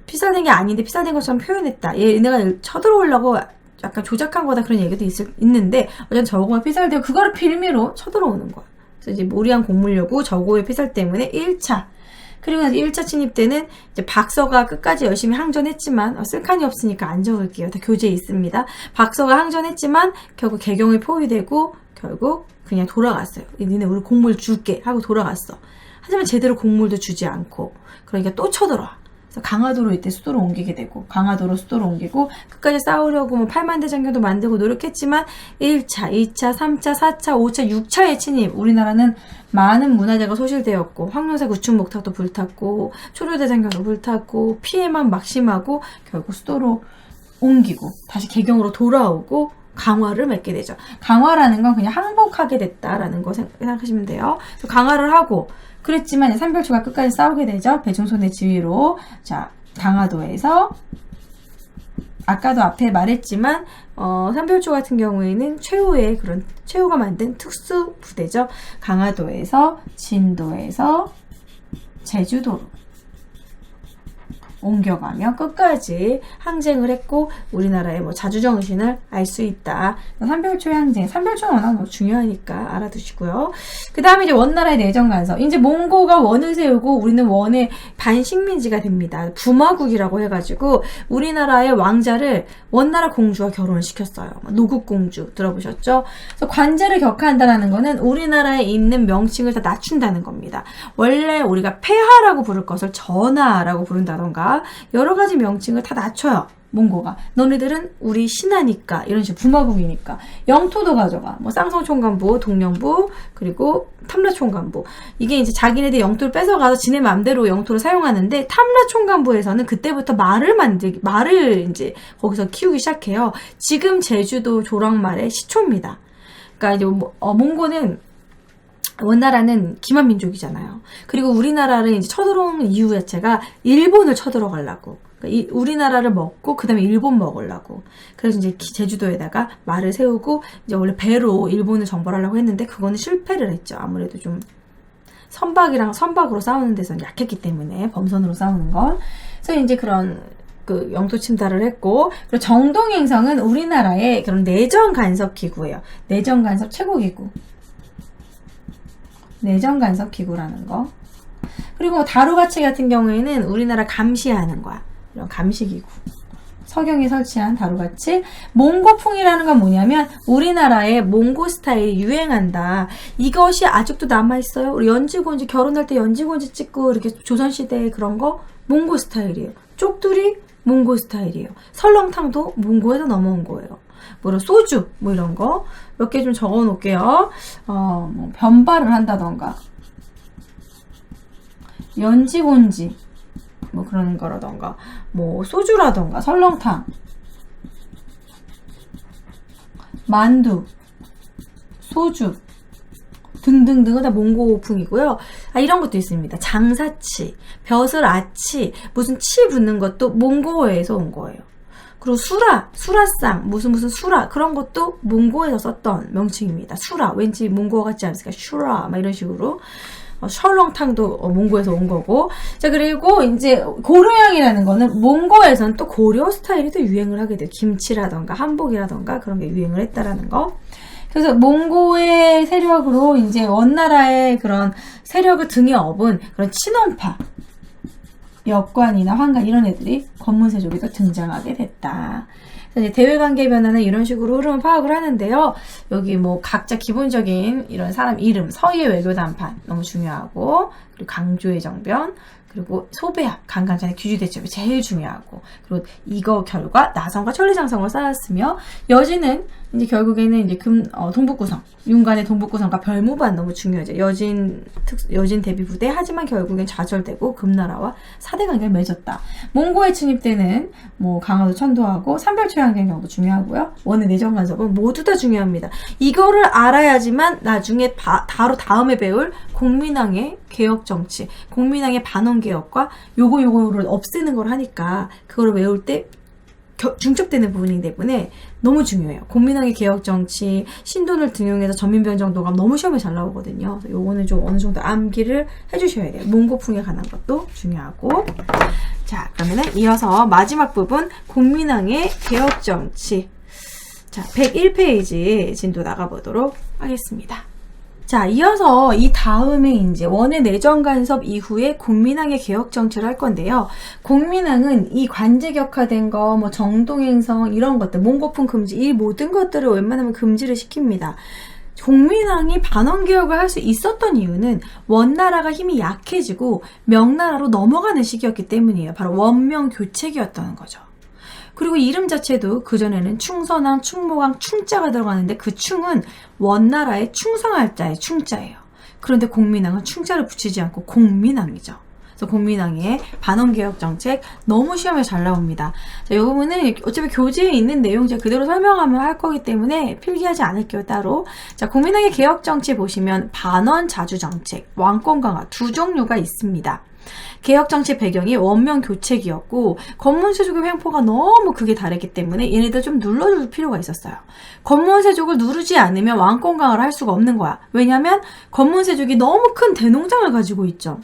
피살된 게 아닌데 피살된 것처럼 표현했다. 얘네가 쳐들어오려고 약간 조작한 거다 그런 얘기도 있는데 어쨌든 저고가 피살되고 그거를 빌미로 쳐들어오는 거야. 그래서 이제 무리한 곡물 요구, 저고의 피살 때문에 1차. 그리고 나서 1차 침입 때는 이제 박서가 끝까지 열심히 항전했지만, 쓸 칸이 없으니까 안 적을게요. 다 교재에 있습니다. 박서가 항전했지만, 결국 개경에 포위되고, 결국 그냥 돌아갔어요. 니네 우리 곡물 줄게 하고 돌아갔어. 하지만 제대로 곡물도 주지 않고, 그러니까 또 쳐들어와. 강화도로 이때 수도로 옮기게 되고 강화도로 수도로 옮기고 끝까지 싸우려고 뭐 8만대 장교도 만들고 노력했지만 1차, 2차, 3차, 4차, 5차, 6차의 침입 우리나라는 많은 문화재가 소실되었고 황룡사 구춘목탑도 불탔고 초려대장경도 불탔고 피해만 막심하고 결국 수도로 옮기고 다시 개경으로 돌아오고 강화를 맺게 되죠. 강화라는 건 그냥 항복하게 됐다라는 거 생각하시면 돼요. 그래서 강화를 하고 그랬지만 삼별초가 끝까지 싸우게 되죠. 배중손의 지휘로. 자, 강화도에서 아까도 앞에 말했지만 삼별초 같은 경우에는 최후의 그런 최후가 만든 특수 부대죠. 강화도에서 진도에서 제주도로 옮겨가며 끝까지 항쟁을 했고 우리나라의 뭐 자주정신을 알 수 있다. 삼별초의 항쟁, 삼별초는 워낙 뭐 중요하니까 알아두시고요. 그 다음에 이제 원나라의 내정 간섭. 이제 몽고가 원을 세우고 우리는 원의 반식민지가 됩니다. 부마국이라고 해가지고 우리나라의 왕자를 원나라 공주와 결혼을 시켰어요. 노국공주 들어보셨죠? 그래서 관제를 격하한다는 거는 우리나라에 있는 명칭을 다 낮춘다는 겁니다. 원래 우리가 폐하라고 부를 것을 전하라고 부른다던가 여러 가지 명칭을 다 낮춰요. 몽고가. 너네들은 우리 신하니까 이런 식으로 부마국이니까 영토도 가져가. 뭐 쌍성총관부, 동령부, 그리고 탐라총관부. 이게 이제 자기네들 영토를 뺏어가서 지네 맘대로 영토를 사용하는데 탐라총관부에서는 그때부터 말을 이제 거기서 키우기 시작해요. 지금 제주도 조랑말의 시초입니다. 그러니까 이제 몽고는 원나라는 기만민족이잖아요. 그리고 우리나라를 이제 쳐들어온 이유 자체가 일본을 쳐들어가려고. 그러니까 우리나라를 먹고 그 다음에 일본 먹으려고. 그래서 이제 제주도에다가 말을 세우고 이제 원래 배로 일본을 정벌하려고 했는데 그거는 실패를 했죠. 아무래도 좀 선박이랑 선박으로 싸우는 데서는 약했기 때문에 범선으로 싸우는 건. 그래서 이제 그런 그 영토 침탈을 했고, 그리고 정동행성은 우리나라의 그런 내정 간섭 기구예요. 내정 간섭 최고 기구. 내정 간섭 기구라는 거. 그리고 다루가치 같은 경우에는 우리나라 감시하는 거야. 이런 감시 기구. 서경이 설치한 다루가치. 몽고풍이라는 건 뭐냐면 우리나라의 몽고 스타일이 유행한다. 이것이 아직도 남아있어요. 우리 연지곤지 결혼할 때 연지곤지 찍고 이렇게 조선시대의 그런 거 몽고 스타일이에요. 쪽두리 몽고 스타일이에요. 설렁탕도 몽고에서 넘어온 거예요. 뭐 소주 뭐 이런 거 몇 개 좀 적어 놓을게요. 뭐 변발을 한다던가 연지곤지 뭐 그런 거라던가 뭐 소주라던가 설렁탕 만두 소주 등등등은 다 몽고풍이고요. 이런 것도 있습니다. 장사치, 벼슬아치, 무슨 치 붙는 것도 몽고에서 온 거예요. 그리고 수라상, 무슨 수라 그런 것도 몽고에서 썼던 명칭입니다. 수라, 왠지 몽고 같지 않습니까? 슈라, 막 이런 식으로. 설렁탕도 몽고에서 온 거고. 자, 그리고 이제 고려향이라는 거는 몽고에서는 또 고려 스타일이 또 유행을 하게 돼요. 김치라던가 한복이라던가 그런 게 유행을 했다라는 거. 그래서 몽고의 세력으로 이제 원나라의 그런 세력을 등에 업은 그런 친원파, 역관이나 환관 이런 애들이 권문세족에도 등장하게 됐다. 그래서 이제 대외관계 변화는 이런 식으로 흐름을 파악을 하는데요. 여기 뭐 각자 기본적인 이런 사람 이름, 서희의 외교단판 너무 중요하고, 그리고 강조의 정변, 그리고 소배합, 강간찬의 규주대첩이 제일 중요하고, 그리고 이거 결과 나성과 천리장성을 쌓았으며, 여진은 이제 결국에는 이제 동북구성, 윤관의 동북구성과 별무반 너무 중요하죠. 여진 대비 부대, 하지만 결국엔 좌절되고 금나라와 사대 관계를 맺었다. 몽고에 침입되는 뭐 강화도 천도하고 삼별초양경 경우도 중요하고요. 원의 내정 간섭은 모두 다 중요합니다. 이거를 알아야지만 나중에 바로 다음에 배울 공민왕의 개혁 정치, 공민왕의 반원 개혁과 요거를 없애는 걸 하니까 그거를 외울 때 중첩되는 부분이기 때문에 너무 중요해요. 공민왕의 개혁 정치, 신돈을 등용해서 전민변정도가 너무 시험에 잘 나오거든요. 요거는 좀 어느 정도 암기를 해주셔야 돼요. 몽고풍에 관한 것도 중요하고. 자, 그러면은 이어서 마지막 부분 공민왕의 개혁 정치. 자, 101페이지 진도 나가보도록 하겠습니다. 자, 이어서 이 다음에 이제 원의 내정 간섭 이후에 공민왕의 개혁 정치를 할 건데요. 공민왕은 이 관제격화된 거, 뭐 정동행성 이런 것들, 몽고풍 금지 이 모든 것들을 웬만하면 금지를 시킵니다. 공민왕이 반원 개혁을 할 수 있었던 이유는 원나라가 힘이 약해지고 명나라로 넘어가는 시기였기 때문이에요. 바로 원명 교체기였다는 거죠. 그리고 이름 자체도 그전에는 충선왕, 충모왕, 충자가 들어가는데 그 충은 원나라의 충성할 자의 충자예요. 그런데 공민왕은 충자를 붙이지 않고 공민왕이죠. 그래서 공민왕의 반원개혁 정책 너무 시험에 잘 나옵니다. 자, 이 부분은 어차피 교재에 있는 내용 제가 그대로 설명하면 할 거기 때문에 필기하지 않을게요, 따로. 자, 공민왕의 개혁 정치 보시면 반원 자주 정책, 왕권 강화 두 종류가 있습니다. 개혁 정치 배경이 원명 교체기였고 권문세족의 횡포가 너무 크게 다르기 때문에 얘네들 좀 눌러줄 필요가 있었어요. 권문세족을 누르지 않으면 왕권 강화를 할 수가 없는 거야. 왜냐면 권문세족이 너무 큰 대농장을 가지고 있죠.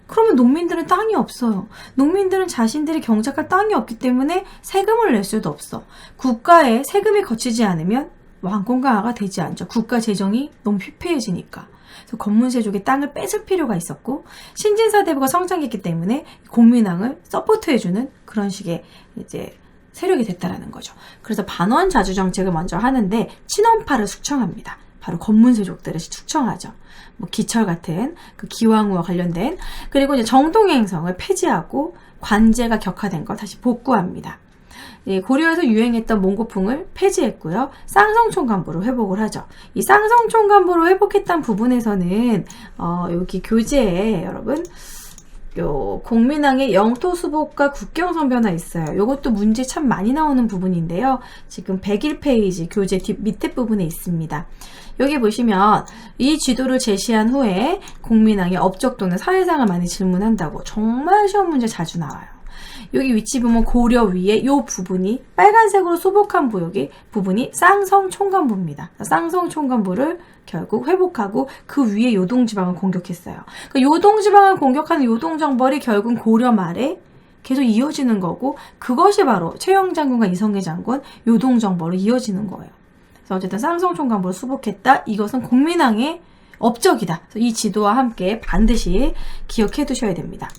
그러면 농민들은 땅이 없어요. 농민들은 자신들이 경작할 땅이 없기 때문에 세금을 낼 수도 없어. 국가에 세금이 거치지 않으면 왕권 강화가 되지 않죠. 국가 재정이 너무 피폐해지니까. 그래서 권문세족의 땅을 뺏을 필요가 있었고, 신진사대부가 성장했기 때문에 공민왕을 서포트해주는 그런 식의 이제 세력이 됐다라는 거죠. 그래서 반원 자주 정책을 먼저 하는데 친원파를 숙청합니다. 바로 권문세족들을 숙청하죠. 뭐 기철 같은 그 기왕후와 관련된, 그리고 이제 정동행성을 폐지하고 관제가 격화된 걸 다시 복구합니다. 예, 고려에서 유행했던 몽고풍을 폐지했고요. 쌍성총관부를 회복을 하죠. 이 쌍성총관부를 회복했던 부분에서는 여기 교재에 여러분 요 공민왕의 영토수복과 국경선 변화 있어요. 요것도 문제 참 많이 나오는 부분인데요. 지금 101페이지 교재 밑에 부분에 있습니다. 여기 보시면 이 지도를 제시한 후에 공민왕의 업적 또는 사회상을 많이 질문한다고 정말 시험 문제 자주 나와요. 여기 위치 보면 고려 위에 요 부분이 빨간색으로 수복한 부분이 쌍성총관부입니다. 쌍성총관부를 결국 회복하고 그 위에 요동지방을 공격했어요. 그러니까 요동지방을 공격하는 요동정벌이 결국 고려 말에 계속 이어지는 거고, 그것이 바로 최영 장군과 이성계 장군 요동정벌로 이어지는 거예요. 그래서 어쨌든 쌍성총관부를 수복했다. 이것은 공민왕의 업적이다. 그래서 이 지도와 함께 반드시 기억해 두셔야 됩니다.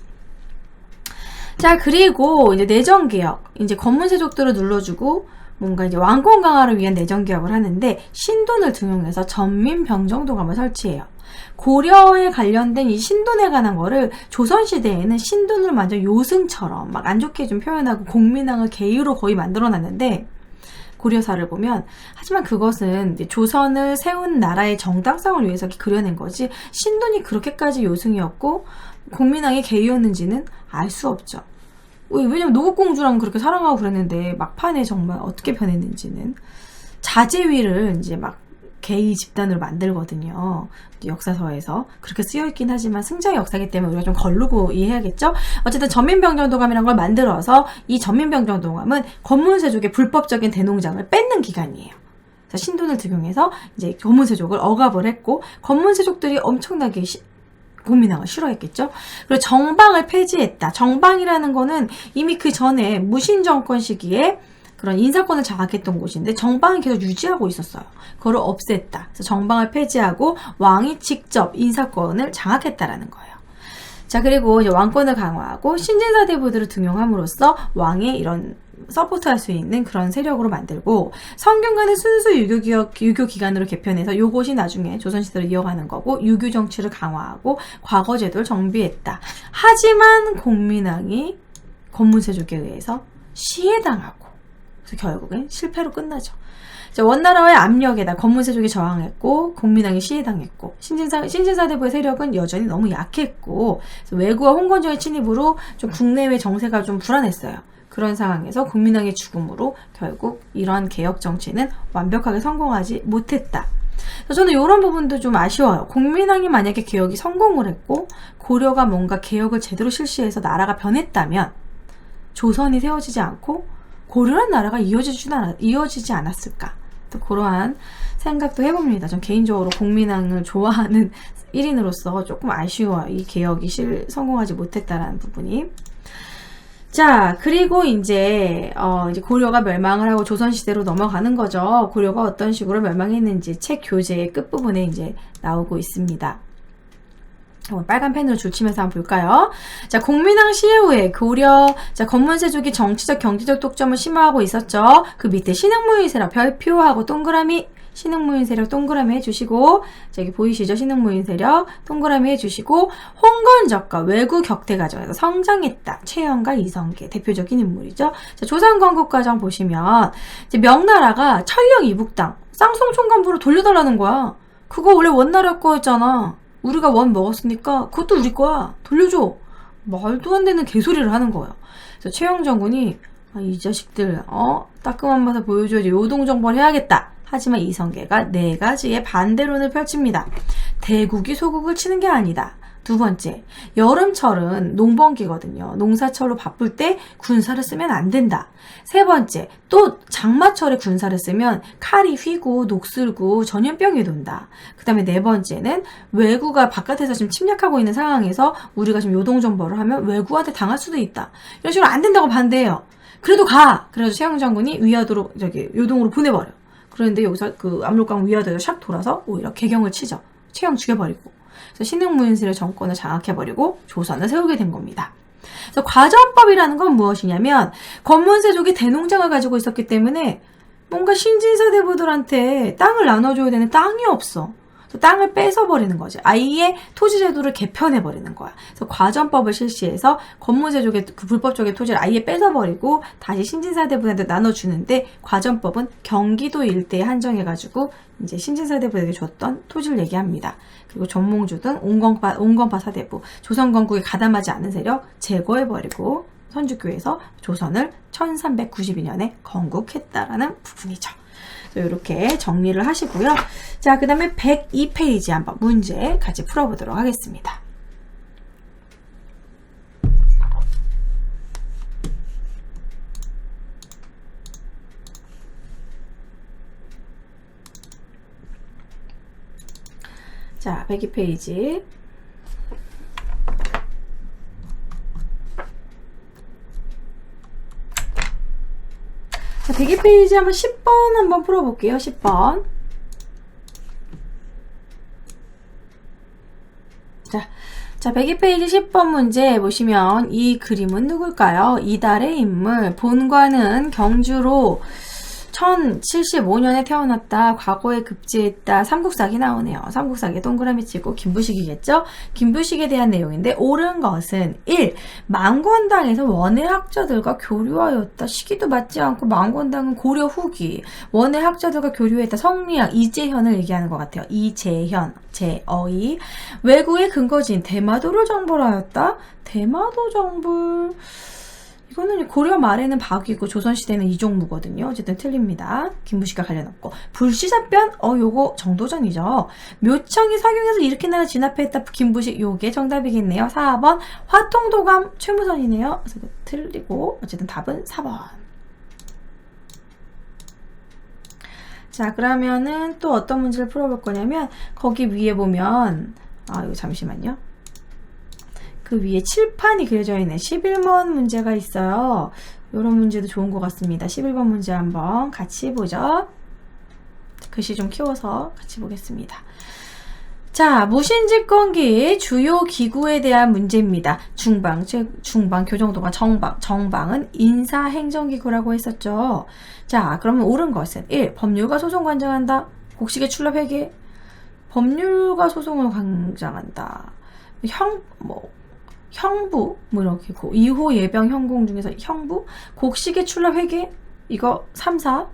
자, 그리고 이제 내정개혁. 이제 권문세족들을 눌러주고 뭔가 이제 왕권 강화를 위한 내정개혁을 하는데 신돈을 등용해서 전민병정도감을 설치해요. 고려에 관련된 이 신돈에 관한 거를 조선시대에는 신돈을 완전 요승처럼 막 안 좋게 좀 표현하고 공민왕을 계유로 거의 만들어놨는데, 고려사를 보면, 하지만 그것은 이제 조선을 세운 나라의 정당성을 위해서 그려낸 거지 신돈이 그렇게까지 요승이었고 공민왕의 계유였는지는 알 수 없죠. 왜냐면 노국공주랑 그렇게 사랑하고 그랬는데 막판에 정말 어떻게 변했는지는. 자제위를 이제 막 게이 집단으로 만들거든요. 역사서에서 그렇게 쓰여있긴 하지만 승자의 역사이기 때문에 우리가 좀 거르고 이해해야겠죠. 어쨌든 전민병정도감이라는 걸 만들어서 이 전민병정도감은 권문세족의 불법적인 대농장을 뺏는 기간이에요. 그래서 신돈을 등용해서 이제 권문세족을 억압을 했고, 권문세족들이 엄청나게 공민왕을 싫어했겠죠. 그리고 정방을 폐지했다. 정방이라는 거는 이미 그 전에 무신정권 시기에 그런 인사권을 장악했던 곳인데 정방은 계속 유지하고 있었어요. 그거를 없앴다. 그래서 정방을 폐지하고 왕이 직접 인사권을 장악했다라는 거예요. 자, 그리고 이제 왕권을 강화하고 신진사대부들을 등용함으로써 왕의 이런 서포트할 수 있는 그런 세력으로 만들고, 성균관을 순수 유교기관으로 개편해서 요것이 나중에 조선시대로 이어가는 거고, 유교 정치를 강화하고 과거제도를 정비했다. 하지만 공민왕이 권문세족에 의해서 시해당하고, 그래서 결국엔 실패로 끝나죠. 원나라와의 압력에다 권문세족이 저항했고 공민왕이 시해당했고, 신진사대부의 세력은 여전히 너무 약했고, 외구와 홍건조의 침입으로 좀 국내외 정세가 좀 불안했어요. 그런 상황에서 공민왕의 죽음으로 결국 이러한 개혁 정치는 완벽하게 성공하지 못했다. 그래서 저는 이런 부분도 좀 아쉬워요. 공민왕이 만약에 개혁이 성공을 했고 고려가 뭔가 개혁을 제대로 실시해서 나라가 변했다면 조선이 세워지지 않고 고려란 나라가 이어지지 않았을까. 또 그러한 생각도 해봅니다. 전 개인적으로 공민왕을 좋아하는 1인으로서 조금 아쉬워요. 이 개혁이 성공하지 못했다라는 부분이. 자, 그리고 이제 고려가 멸망을 하고 조선시대로 넘어가는 거죠. 고려가 어떤 식으로 멸망했는지 책 교재의 끝부분에 이제 나오고 있습니다. 빨간 펜으로 줄치면서 한번 볼까요? 자, 공민왕 시해 후에 권문세족이 정치적, 경제적 독점을 심화하고 있었죠. 그 밑에 신흥무인세력 별표하고 동그라미, 신흥무인세력 동그라미 해주시고, 저기 보이시죠? 신흥무인세력 동그라미 해주시고, 홍건적과 외구 격퇴 과정에서 성장했다. 최영과 이성계 대표적인 인물이죠. 자, 조선건국과정 보시면 이제 명나라가 천령 이북당 쌍성총관부로 돌려달라는 거야. 그거 원래 원나라 거였잖아. 우리가 원 먹었으니까 그것도 우리 거야. 돌려줘. 말도 안 되는 개소리를 하는 거예요. 그래서 최영 장군이 이 자식들 따끔한 맛을 보여줘야지 요동정벌 해야겠다. 하지만 이성계가 4가지의 반대론을 펼칩니다. 대국이 소국을 치는 게 아니다. 두 번째, 여름철은 농번기거든요. 농사철로 바쁠 때 군사를 쓰면 안 된다. 세 번째, 또 장마철에 군사를 쓰면 칼이 휘고 녹슬고 전염병이 돈다. 그 다음에 네 번째는 왜구가 바깥에서 지금 침략하고 있는 상황에서 우리가 지금 요동정벌을 하면 왜구한테 당할 수도 있다. 이런 식으로 안 된다고 반대해요. 그래도 가! 그래서 최영 장군이 위화도로, 요동으로 보내버려. 그런데 여기서 그 압록강 위화도에서 샥 돌아서 오히려 개경을 치죠. 최영 죽여버리고. 그래서 신흥무인실의 정권을 장악해버리고 조선을 세우게 된 겁니다. 그래서 과전법이라는 건 무엇이냐면 권문세족이 대농장을 가지고 있었기 때문에 뭔가 신진사대부들한테 땅을 나눠줘야 되는 땅이 없어. 그래서 땅을 뺏어버리는 거지. 아예 토지제도를 개편해버리는 거야. 그래서 과전법을 실시해서 권문세족의 그 불법적인 토지를 아예 뺏어버리고 다시 신진사대부한테 나눠주는데 과전법은 경기도 일대에 한정해가지고 이제 신진사대부에게 줬던 토지를 얘기합니다. 그리고 전몽주 등 온건파 사대부, 조선 건국에 가담하지 않은 세력 제거해버리고 선주교에서 조선을 1392년에 건국했다라는 부분이죠. 이렇게 정리를 하시고요. 자, 그 다음에 102페이지 한번 문제 같이 풀어보도록 하겠습니다. 자, 102페이지. 자, 102페이지 한번 10번 한번 풀어볼게요. 10번. 자, 102페이지 10번 문제 보시면 이 그림은 누굴까요? 이달의 인물. 본관은 경주로 1075년에 태어났다. 과거에 급제했다. 삼국사기 나오네요. 삼국사기 동그라미 치고 김부식이겠죠? 김부식에 대한 내용인데 옳은 것은 1. 망건당에서 원의 학자들과 교류하였다. 시기도 맞지 않고 망건당은 고려 후기. 원의 학자들과 교류했다. 성리학 이재현을 얘기하는 것 같아요. 이재현, 제어이. 왜구의 근거지인 대마도를 정벌하였다. 대마도 정벌... 이거는 고려 말에는 박이고 조선시대는 이종무거든요. 어쨌든 틀립니다. 김부식과 관련 없고. 불시사변? 요거 정도전이죠. 묘청이 서경에서 이렇게 나라 진압했다. 김부식 요게 정답이겠네요. 4번 화통도감 최무선이네요. 그래서 틀리고 어쨌든 답은 4번. 자, 그러면은 또 어떤 문제를 풀어볼 거냐면 거기 위에 보면 이거 잠시만요. 그 위에 칠판이 그려져 있는 11번 문제가 있어요. 이런 문제도 좋은 것 같습니다. 11번 문제 한번 같이 보죠. 글씨 좀 키워서 같이 보겠습니다. 자, 무신집권기 주요 기구에 대한 문제입니다. 중방, 교정도가 정방은 인사행정기구라고 했었죠. 자, 그러면 옳은 것은 1. 법률가 소송 관장한다. 곡식의 출납 회계. 법률가 소송을 관장한다. 형부, 이렇게, 2호 예병 형공 중에서 형부, 곡식의 출납 회계, 이거 3, 4.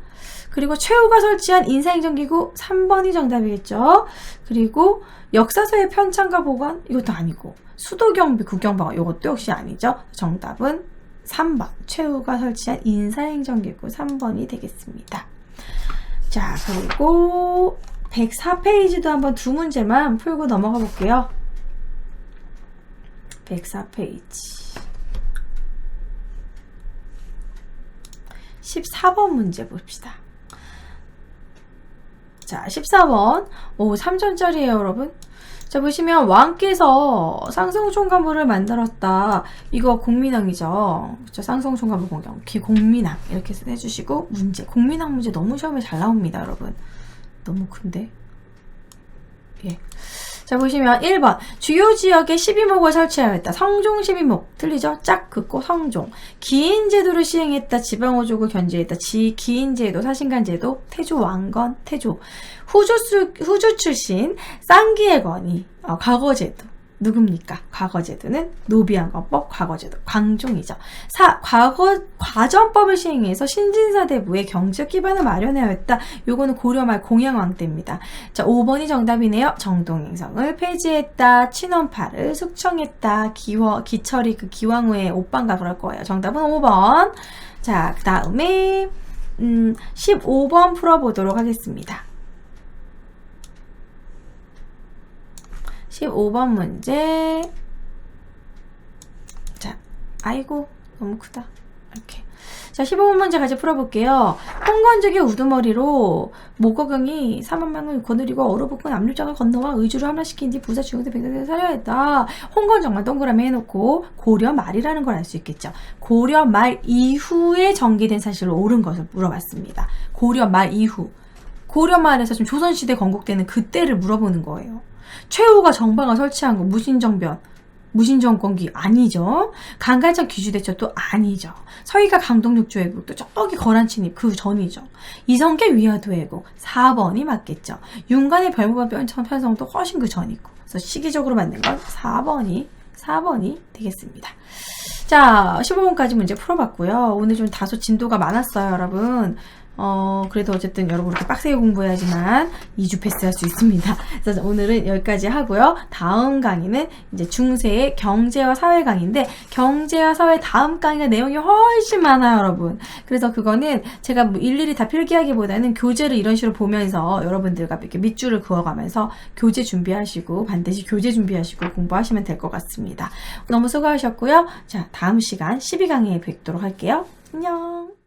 그리고 최후가 설치한 인사행정기구 3번이 정답이겠죠. 그리고 역사서의 편찬과 보관, 이것도 아니고, 수도경비, 국경방어, 이것도 역시 아니죠. 정답은 3번, 최후가 설치한 인사행정기구 3번이 되겠습니다. 자, 그리고 104페이지도 한번 두 문제만 풀고 넘어가 볼게요. 104페이지 14번 문제 봅시다. 자, 14번 3점짜리예요 여러분. 자, 보시면 왕께서 쌍성총관부를 만들었다. 이거 공민왕이죠. 그렇죠? 쌍성총관부 공경 공민왕 이렇게 해주시고 문제 공민왕 문제 너무 시험에 잘 나옵니다 여러분. 너무 큰데. 예. 자, 보시면 1번 주요 지역에 12목을 설치하였다. 성종 12목 틀리죠? 짝 긋고 성종. 기인제도를 시행했다. 지방호족을 견제했다. 기인제도, 사신간제도, 태조 왕건, 태조. 후주 출신 쌍기의 건이 과거제도. 누굽니까? 과거제도는 노비안건법 과거제도 광종이죠. 과전법을 시행해서 신진사대부의 경제적 기반을 마련하였다. 요거는 고려말 공양왕 때입니다. 자, 5번이 정답이네요. 정동행성을 폐지했다. 친원파를 숙청했다. 기철이 그 기왕후의 오빠인가 그럴 거예요. 정답은 5번. 자, 그 다음에 15번 풀어보도록 하겠습니다. 15번 문제. 자, 아이고, 너무 크다. 이렇게. 자, 15번 문제 같이 풀어볼게요. 홍건적의 우두머리로 모거경이 3만명을 거느리고 얼어붙은 압류장을 건너와 의주를 함락시킨 뒤 부사 중용대 백성들을 살해했다. 홍건정만 동그라미 해놓고 고려 말이라는 걸 알 수 있겠죠. 고려 말 이후에 전개된 사실로 옳은 것을 물어봤습니다. 고려 말 이후. 고려 말에서 좀 조선시대 건국되는 그때를 물어보는 거예요. 최후가 정방을 설치한 거 무신정변. 무신정권기 아니죠. 강간청 귀주대첩도 아니죠. 서희가 강동육조 왜국도 저기 거란 침입 그 전이죠. 이성계 위화도 왜국 4번이 맞겠죠. 윤관의 별무반 편성도 훨씬 그 전이고. 그래서 시기적으로 맞는 건 4번이 되겠습니다. 자, 15번까지 문제 풀어봤고요. 오늘 좀 다소 진도가 많았어요, 여러분. 그래도 어쨌든 여러분 이렇게 빡세게 공부해야지만 2주 패스할 수 있습니다. 그래서 오늘은 여기까지 하고요. 다음 강의는 이제 중세의 경제와 사회 강의인데, 경제와 사회 다음 강의가 내용이 훨씬 많아요, 여러분. 그래서 그거는 제가 뭐 일일이 다 필기하기보다는 교재를 이런 식으로 보면서 여러분들과 이렇게 밑줄을 그어가면서 교재 준비하시고, 반드시 교재 준비하시고 공부하시면 될 것 같습니다. 너무 수고하셨고요. 자, 다음 시간 12강의에 뵙도록 할게요. 안녕.